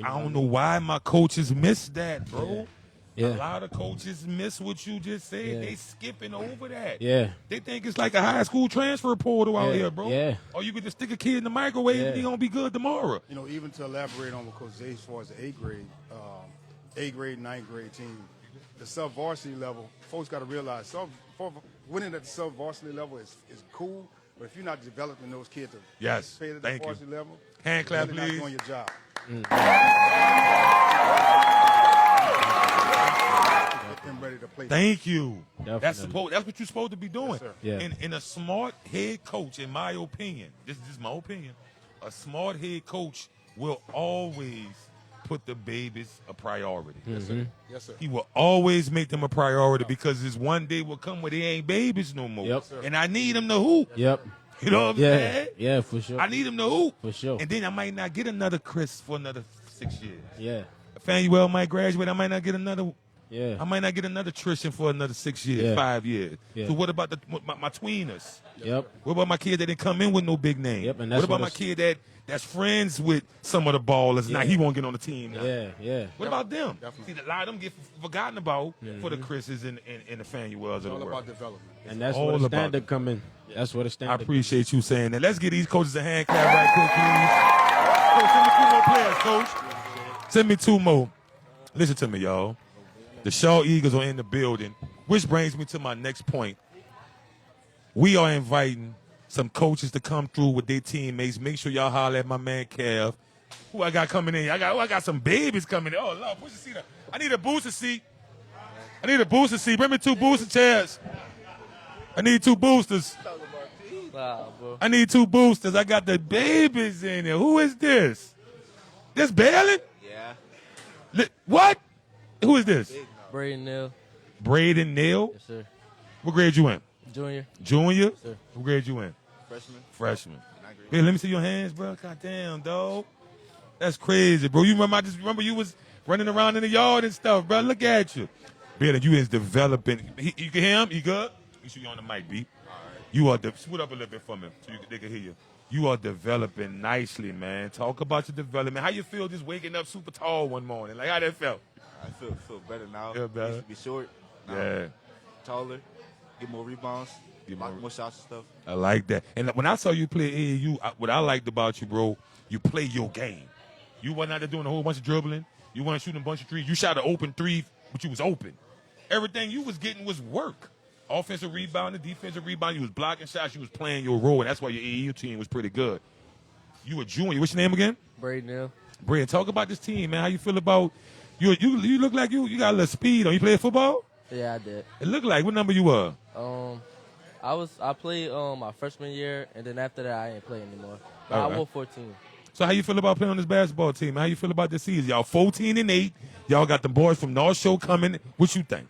S2: I don't know why my coaches miss that, bro.
S9: Yeah.
S2: A lot of coaches miss what you just said.
S9: Yeah.
S2: They skipping over that.
S9: Yeah.
S2: They think it's like a high school transfer portal out
S9: Yeah.
S2: here, bro.
S9: Yeah.
S2: Or you could just stick a kid in the microwave
S9: Yeah.
S2: and he gonna be good tomorrow.
S10: You know, even to elaborate on what Coach Zay as far as the 8th grade, 8th grade, 9th grade team, the sub-varsity level, folks got to realize winning at the sub-varsity level is cool, but if you're not developing those kids to
S2: Yes,
S10: play at the
S2: thank you.
S10: varsity level,
S2: Hand clap,
S10: you're really
S2: please.
S10: not doing your job. Get them ready to play.
S2: Thank you.
S9: Definitely.
S2: That's what you're supposed to be doing.
S10: Yes, sir.
S9: Yeah.
S2: And a smart head coach, in my opinion, this is my opinion, a smart head coach will always put the babies a priority.
S10: Yes, sir. Yes, sir.
S2: He will always make them a priority because this one day will come where they ain't babies no more.
S9: Yep.
S2: And I need them to hoop.
S9: Yep.
S2: You know what I'm saying?
S9: Yeah, for sure.
S2: I need them to hoop.
S9: For sure.
S2: And then I might not get another Chris for another 6 years.
S9: Yeah.
S2: Fanuel might graduate. I might not get another.
S9: Yeah.
S2: I might not get another Tristan for another 6 years,
S9: Yeah.
S2: 5 years.
S9: Yeah.
S2: So what about my tweeners?
S9: Yep.
S2: What about my kid that didn't come in with no big name?
S9: Yep, and
S2: What
S9: that's
S2: about
S9: what
S2: my
S9: it's-
S2: kid that's friends with some of the ballers? Now
S9: Yeah.
S2: he won't get on the team now.
S9: Yeah.
S2: What about them?
S10: Definitely.
S2: See, a lot of them get forgotten about for the Chris's and the Fanuels of
S10: It's
S2: the
S10: all
S2: world.
S10: about development.
S9: And that's
S2: all
S9: where the
S2: about
S9: standard
S2: it.
S9: come in. That's where the
S2: I
S9: standard
S2: appreciate you saying that. Let's give these coaches a hand clap right quick, please. Coach, send me 2 more players, Coach. Send me 2 more. Listen to me, y'all. The Shaw Eagles are in the building, which brings me to my next point. We are inviting some coaches to come through with their teammates. Make sure y'all holler at my man Kev. Who I got coming in? I got some babies coming in. Oh, Lord, push the seat up. I need a booster seat. Bring me 2 booster chairs. I need 2 boosters.
S5: Wow, bro.
S2: I need 2 boosters. I got the babies in there. Who is this? This Balin?
S11: Yeah.
S2: What? Who is this?
S5: Braden Neal.
S2: Braden Neal?
S5: Yes, sir.
S2: What grade you in?
S5: Junior.
S2: Junior?
S5: Sir.
S2: What grade you in?
S11: Freshman.
S2: Freshman.
S11: 9th grade.
S2: Hey, let me see your hands, bro. God damn, dog. That's crazy, bro. You remember? I just remember you was running around in the yard and stuff, bro. Look at you. Billy, you is developing. You can hear him? You good? Make sure you on the mic, B. You are, swoot up a little bit for me so they can hear you. You are developing nicely, man. Talk about your development. How you feel just waking up super tall one morning? Like, how that felt?
S11: I feel better now.
S2: Feel better?
S11: I used to be short. Now
S2: Yeah.
S11: I'm taller. Get more rebounds.
S2: Get
S11: Block
S2: more-
S11: more shots and stuff.
S2: I like that. And when I saw you play AAU, what I liked about you, bro, you play your game. You wasn't out there doing a whole bunch of dribbling. You weren't shooting a bunch of threes. You shot an open 3, but you was open. Everything you was getting was work. Offensive rebounding, defensive rebounding. You was blocking shots. You was playing your role, and that's why your AAU team was pretty good. You a junior. What's your name again?
S5: Braden Neal.
S2: Brad, talk about this team, man. How you feel about you look like you got a little speed on. You play football?
S5: Yeah, I did.
S2: It looked like what number you were?
S5: I played my freshman year, and then after that I ain't play anymore. But
S2: All
S5: I
S2: right.
S5: wore 14.
S2: So how you feel about playing on this basketball team? How you feel about this season? Y'all 14-8. Y'all got the boys from North Shore coming. What you think?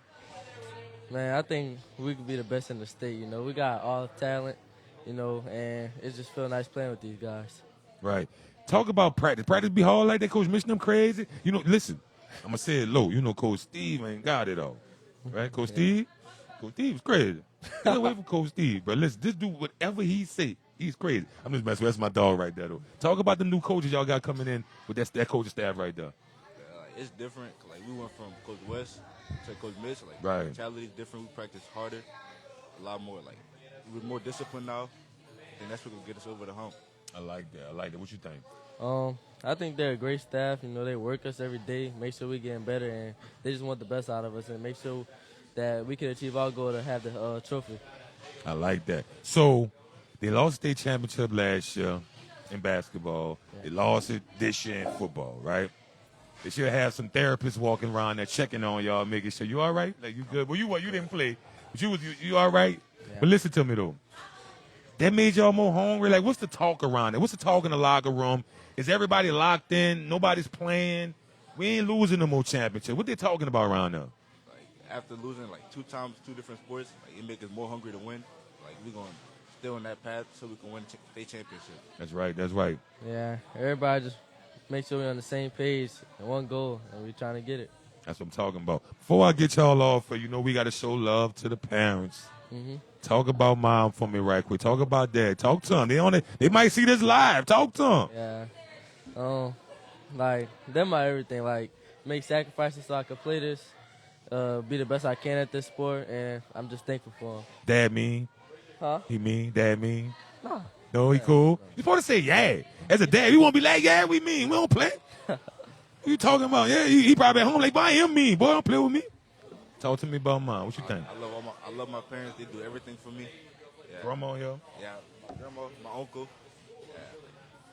S5: Man, I think we could be the best in the state. You know, we got all talent. You know, and it just feel nice playing with these guys.
S2: Right. Talk about practice. Practice be hard like that, Coach Mitch, them crazy. You know, listen, I'm going to say it low. You know, Coach Steve ain't got it all. Right, Coach Steve? Coach Steve's crazy. Get away from Coach Steve, bro. Listen, just do whatever he say. He's crazy. I'm just messing with that's my dog right there, though. Talk about the new coaches y'all got coming in with that coaching staff right there.
S11: It's different. Like we went from Coach West to Coach Mitch. Like
S2: Right.
S11: mentality is different. We practice harder, a lot more. Like we're more disciplined now, and that's what will get us over the hump.
S2: I like that. What you think?
S5: I think they're a great staff. You know, they work us every day, make sure we're getting better, and they just want the best out of us and make sure that we can achieve our goal to have the trophy.
S2: I like that. So they lost state championship last year in basketball. They lost it this year in football, right? They should have some therapists walking around there checking on y'all, making sure you all right. Like you good? Well, you didn't play, but you all right.
S5: Yeah.
S2: But listen to me though. That made y'all more hungry. Like, what's the talk around it? What's the talk in the locker room? Is everybody locked in? Nobody's playing. We ain't losing no more championship. What they talking about around there?
S11: Like after losing like 2 times, 2 different sports, like it makes us more hungry to win. Like we're going still on that path so we can win state championship.
S2: That's right. That's right.
S5: Yeah, everybody just make sure we're on the same page and one goal, and we're trying to get it.
S2: That's what I'm talking about. Before I get y'all off, we got to show love to the parents.
S5: Mm-hmm.
S2: Talk about mom for me right quick. Talk about dad. Talk to them. They might see this live. Talk to them.
S5: Yeah. Like, them are everything. Like, make sacrifices so I can play this, be the best I can at this sport, and I'm just thankful for them.
S2: Dad mean?
S5: Huh?
S2: He mean? Dad mean?
S5: Nah.
S2: No, he cool? You supposed to say yeah. As a dad, you won't be like, yeah, we mean. We don't play. What you talking about? Yeah, he probably at home like, why him mean? Boy, don't play with me. Talk to me about mom. What you think?
S11: I love my parents. They do everything for me. Yeah.
S2: Grandma, yo?
S11: Yeah, my grandma, my uncle. Yeah.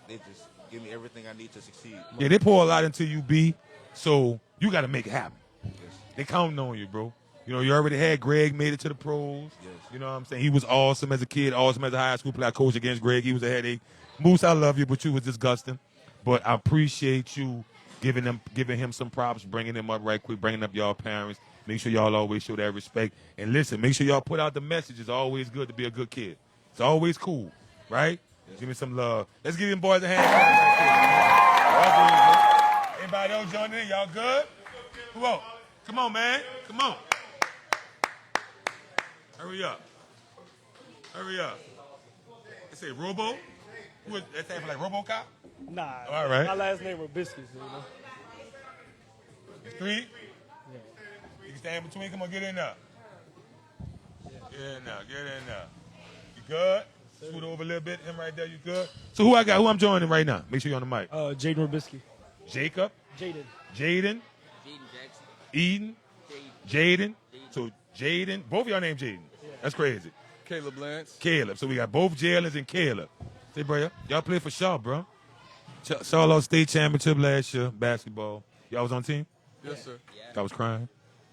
S11: They just give me everything I need to succeed.
S2: Yeah, they pour a lot into you, B, so you got to make it happen.
S11: Yes.
S2: They counting on you, bro. You already had Greg made it to the pros.
S11: Yes.
S2: You know what I'm saying? He was awesome as a kid, awesome as a high school player. I coached against Greg. He was a headache. Moose, I love you, but you was disgusting. But I appreciate you giving him some props, bringing him up right quick, bringing up y'all parents. Make sure y'all always show that respect. And listen, make sure y'all put out the message. It's always good to be a good kid. It's always cool, right? Yes. Give me some love. Let's give them boys a hand. Anybody else joining in? Y'all good? Come on. Come on, man. Come on. Hurry up. Hurry up. They say Robo? That stand for like RoboCop?
S12: Nah.
S2: All right.
S12: My last name was Biscuits,
S2: Three? Yeah. You can stand between. Come on, get in there. Get in there. You good? Scoot over a little bit. Him right there, you good? So who I got? Who I'm joining right now? Make sure you're on the mic.
S12: Jaden Rubisky.
S2: Jacob?
S12: Jaden.
S2: Jaden?
S13: Jackson.
S2: Eden? Jaden? So Jaden, both of y'all named Jaden. Yeah. That's crazy.
S14: Caleb Lance.
S2: Caleb. So we got both Jalen's and Caleb. Say, bro, y'all played for Shaw, bro. Shaw lost state championship last year, basketball. Y'all was on team?
S14: Yes, sir.
S2: I was crying.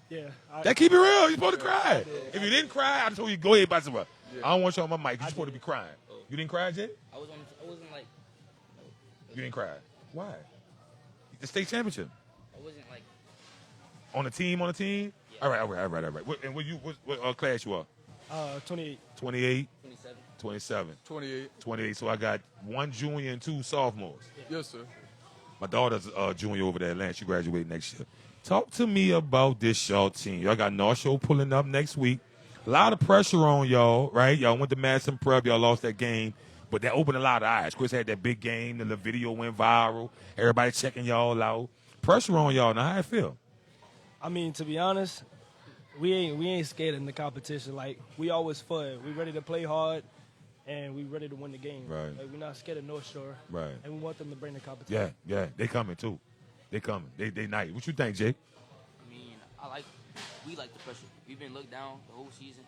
S12: Yeah.
S2: That keep it real. You're supposed to cry. If you didn't cry, I told you go ahead, basketball. Yeah. I don't want you on my mic. You're supposed to be crying. You didn't cry, Jay?
S13: I wasn't like.
S2: You didn't cry. Why? The state championship.
S13: I wasn't like.
S2: On the team? Yeah. All right. And what class you are?
S12: 28.
S2: 28?
S13: 27.
S2: 27.
S14: 28.
S2: 28. So I got one junior and two sophomores.
S14: Yes, sir.
S2: My daughter's a junior over there at Atlanta. She graduated next year. Talk to me about this Shaw team. Y'all got North Shore pulling up next week. A lot of pressure on y'all, right? Y'all went to Madison Prep. Y'all lost that game. But that opened a lot of eyes. Chris had that big game. The video went viral. Everybody checking y'all out. Pressure on y'all. Now, how it feel?
S12: I mean, to be honest, we ain't scared in the competition. Like, we always fun. We ready to play hard, and we ready to win the game.
S2: Right.
S12: Like, we're not scared of North Shore.
S2: Right.
S12: And we want them to bring the competition.
S2: Yeah. They coming, too. They coming. They nice. What you think, Jake?
S13: I mean, we like the pressure. We've been looked down the whole season.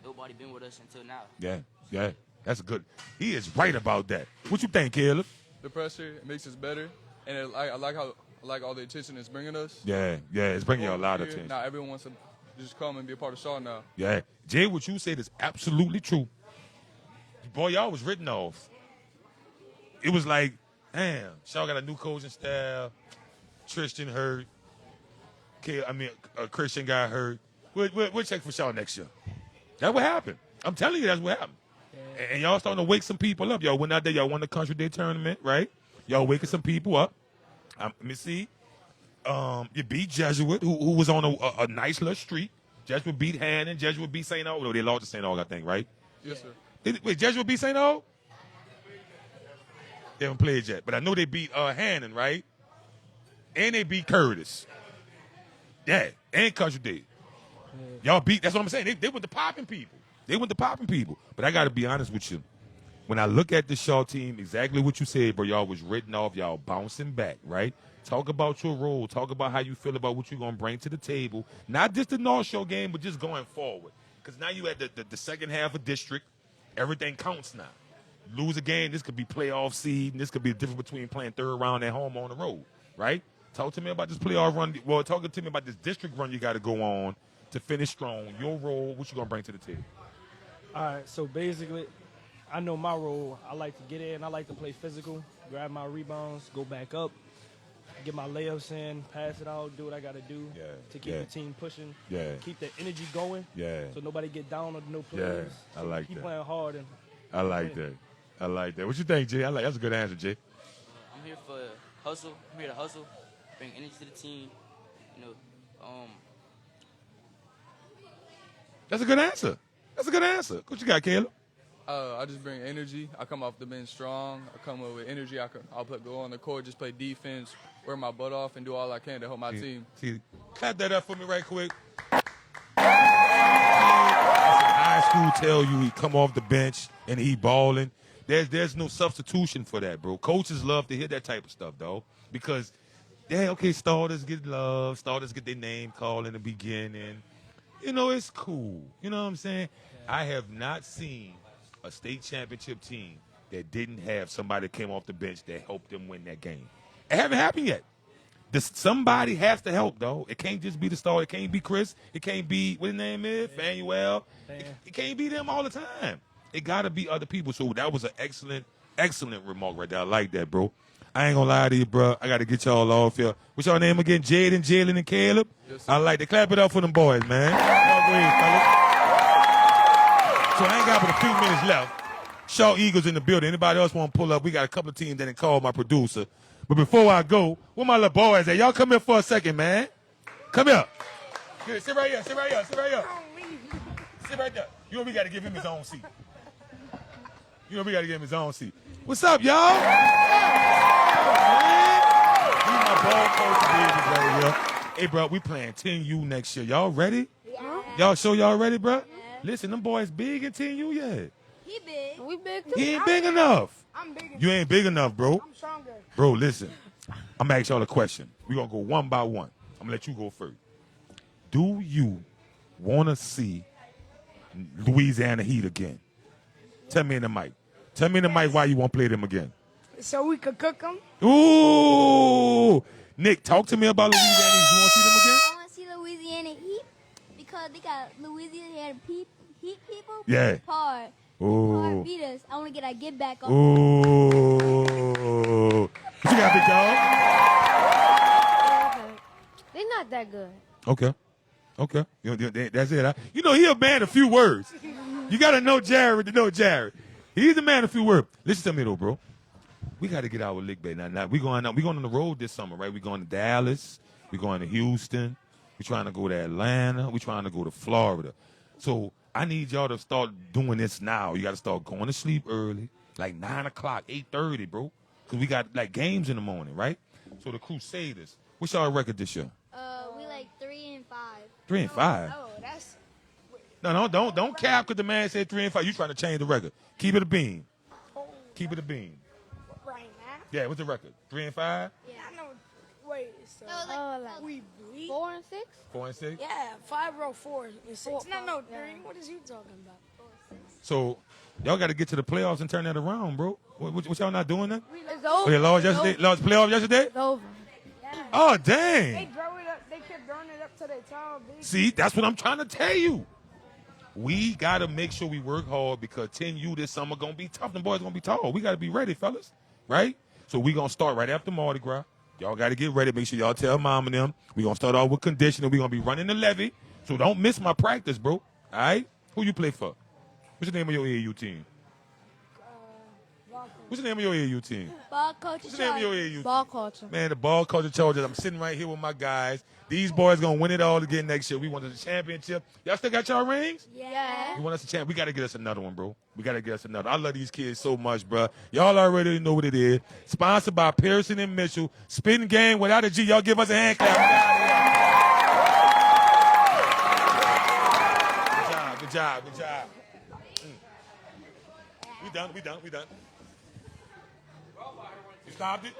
S13: Nobody been with us until now.
S2: Yeah. That's good. He is right about that. What you think, Caleb?
S14: The pressure makes us better, and I like all the attention it's bringing us.
S2: Yeah. It's bringing you a lot of attention.
S14: Now everyone wants to just come and be a part of Shaw now.
S2: Yeah. Jay, what you said is absolutely true. Boy, y'all was written off. It was like, damn, Shaw got a new coaching staff. Tristan hurt. Christian got hurt. We'll check for Shaw next year. That's what happened. I'm telling you, that's what happened. Yeah. And y'all starting to wake some people up. Y'all went out there. Y'all won the Country Day tournament, right? Y'all waking some people up. Let me see. You beat Jesuit, who was on a nice little streak. Jesuit beat Hannon. Jesuit beat St. Aug. No, they lost to St. Aug, I think, right?
S14: Yes, sir.
S2: Wait, Jesuit beat St. Aug? They haven't played yet. But I know they beat Hannon, right? And they beat Curtis. Yeah, and Country Day. Y'all beat, that's what I'm saying. They went to popping people. But I got to be honest with you. When I look at the Shaw team, exactly what you said, bro, y'all was written off. Y'all bouncing back, right? Talk about your role. Talk about how you feel about what you're going to bring to the table. Not just the North Shore game, but just going forward. Because now you at the second half of district. Everything counts now. Lose a game, this could be playoff seed, and this could be the difference between playing third round at home or on the road, right? Talk to me about this playoff run. Well, talk to me about this district run you got to go on to finish strong. Your role, what you going to bring to the table?
S12: All right, so basically, I know my role. I like to get in. I like to play physical, grab my rebounds, go back up, get my layups in, pass it out, do what I got to do to keep the team pushing, keep the energy going so nobody get down on no players.
S2: I like
S12: keep
S2: that.
S12: playing hard. And
S2: I like that. What you think, Jay? That's a good answer, Jay.
S13: I'm here for hustle. I'm here to hustle, bring energy to the team. You know,
S2: That's a good answer. That's a good answer. What you got, Caleb?
S14: I just bring energy. I come off the bench strong. I come up with energy. I'll go on the court, just play defense, wear my butt off, and do all I can to help my team.
S2: See, clap that up for me right quick. High school tell you he come off the bench and he balling. There's no substitution for that, bro. Coaches love to hear that type of stuff, though, because starters get love, starters get their name called in the beginning. You know, it's cool. You know what I'm saying? I have not seen a state championship team that didn't have somebody that came off the bench that helped them win that game. It haven't happened yet. Somebody has to help, though. It can't just be the star. It can't be Chris. It can't be, what his name is, Fanuel. It can't be them all the time. It got to be other people. So that was an excellent, excellent remark right there. I like that, bro. I ain't going to lie to you, bro. I got to get y'all off here. What's your name again? Jaden, Jalen, and Caleb?
S14: Yes,
S2: I like to clap it up for them boys, man. Y'all go ahead, fellas. So I ain't got but a few minutes left. Shaw Eagles in the building. Anybody else want to pull up? We got a couple of teams that didn't call my producer. But before I go, where my little boys at? Y'all come here for a second, man. Come here. Good. Sit right here. Sit right here. Sit right here. Sit right there. You know we got to give him his own seat. You know we got to give him his own seat. What's up, y'all? He's my ball coach right here. Hey, bro, we playing 10U next year. Y'all ready?
S15: Yeah.
S2: Y'all sure y'all ready, bro? Yeah. Listen, them boys big in 10U yet.
S15: He big. We big too.
S2: He ain't big enough.
S15: I'm big.
S2: You ain't big enough, bro.
S15: I'm stronger.
S2: Bro, listen. I'm going to ask y'all a question. We're going to go one by one. I'm going to let you go first. Do you want to see Louisiana Heat again? Tell me in the mic. Tell me in the mic why you want to play them again.
S15: So we could cook them?
S2: Ooh! Nick, talk to me about Louisiana Heat. You want to see them again?
S16: I want to see Louisiana Heat because they got Louisiana Heat people.
S2: Yeah.
S16: Hard.
S2: Ooh.
S16: Hard beat us. I want to get our get back on.
S2: Ooh. What you got, big dog?
S15: They're not that good.
S2: Okay. You know, that's it. You know, he a man of few words. You got to know Jared to know Jared. He's a man of few words. Listen to me, though, bro. We got to get our league back. Now we going on the road this summer, right? We going to Dallas. We going to Houston. We trying to go to Atlanta. We trying to go to Florida. So I need y'all to start doing this now. You got to start going to sleep early, like 9 o'clock, 8:30, bro. Because we got, like, games in the morning, right? So the Crusaders, what's y'all record this year?
S16: We like 3-5.
S2: 3-5?
S15: Oh, that's...
S2: No, don't cap because the man said 3-5. You trying to change the record. Keep it a bean. Keep it a bean.
S15: Right now?
S2: Yeah, what's the record? 3-5?
S15: Yeah, I know. Wait, so... we beat...
S16: 4 and 6?
S2: 4 and 6?
S15: Yeah, 5-4 and 6. No, 3. What is you talking about?
S2: So y'all got to get to the playoffs and turn that around, bro. What y'all not doing that?
S15: It's over.
S2: Okay, lost yesterday. Lost playoff yesterday.
S15: It's over.
S2: Oh dang!
S15: They throw it up. They kept throwing it up to their top.
S2: See, that's what I'm trying to tell you. We got to make sure we work hard because 10U this summer going to be tough. The boys going to be tall. We got to be ready, fellas. Right? So we going to start right after Mardi Gras. Y'all got to get ready. Make sure y'all tell mom and them. We going to start off with conditioning. We going to be running the levee. So don't miss my practice, bro. All right? Who you play for? What's the name of your AAU team? What's the name of your AAU team?
S16: Ball culture.
S2: What's the name of your AAU team?
S15: Ball culture.
S2: Man, the ball culture Chargers. I'm sitting right here with my guys. These boys going to win it all again next year. We won the championship. Y'all still got y'all rings?
S16: Yeah.
S2: You want us to champ? We got to get us another one, bro. We got to get us another. I love these kids so much, bro. Y'all already know what it is. Sponsored by Pearson and Mitchell. Spittin game without a G. Y'all give us a hand clap. Good job. We done. You stopped it?